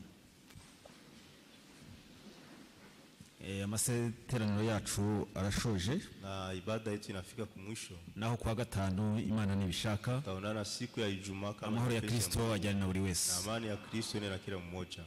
amaseteraniro yacu arashoje, na ibada yetu inafika kumwisho. naho kuwa gatanu Imana nibishaka Tutaonana siku ya Ijumaa kama amahoro ya kesho. Kristo ajyane na buri Na wese. amani ya Kristo ene na kila mmoja.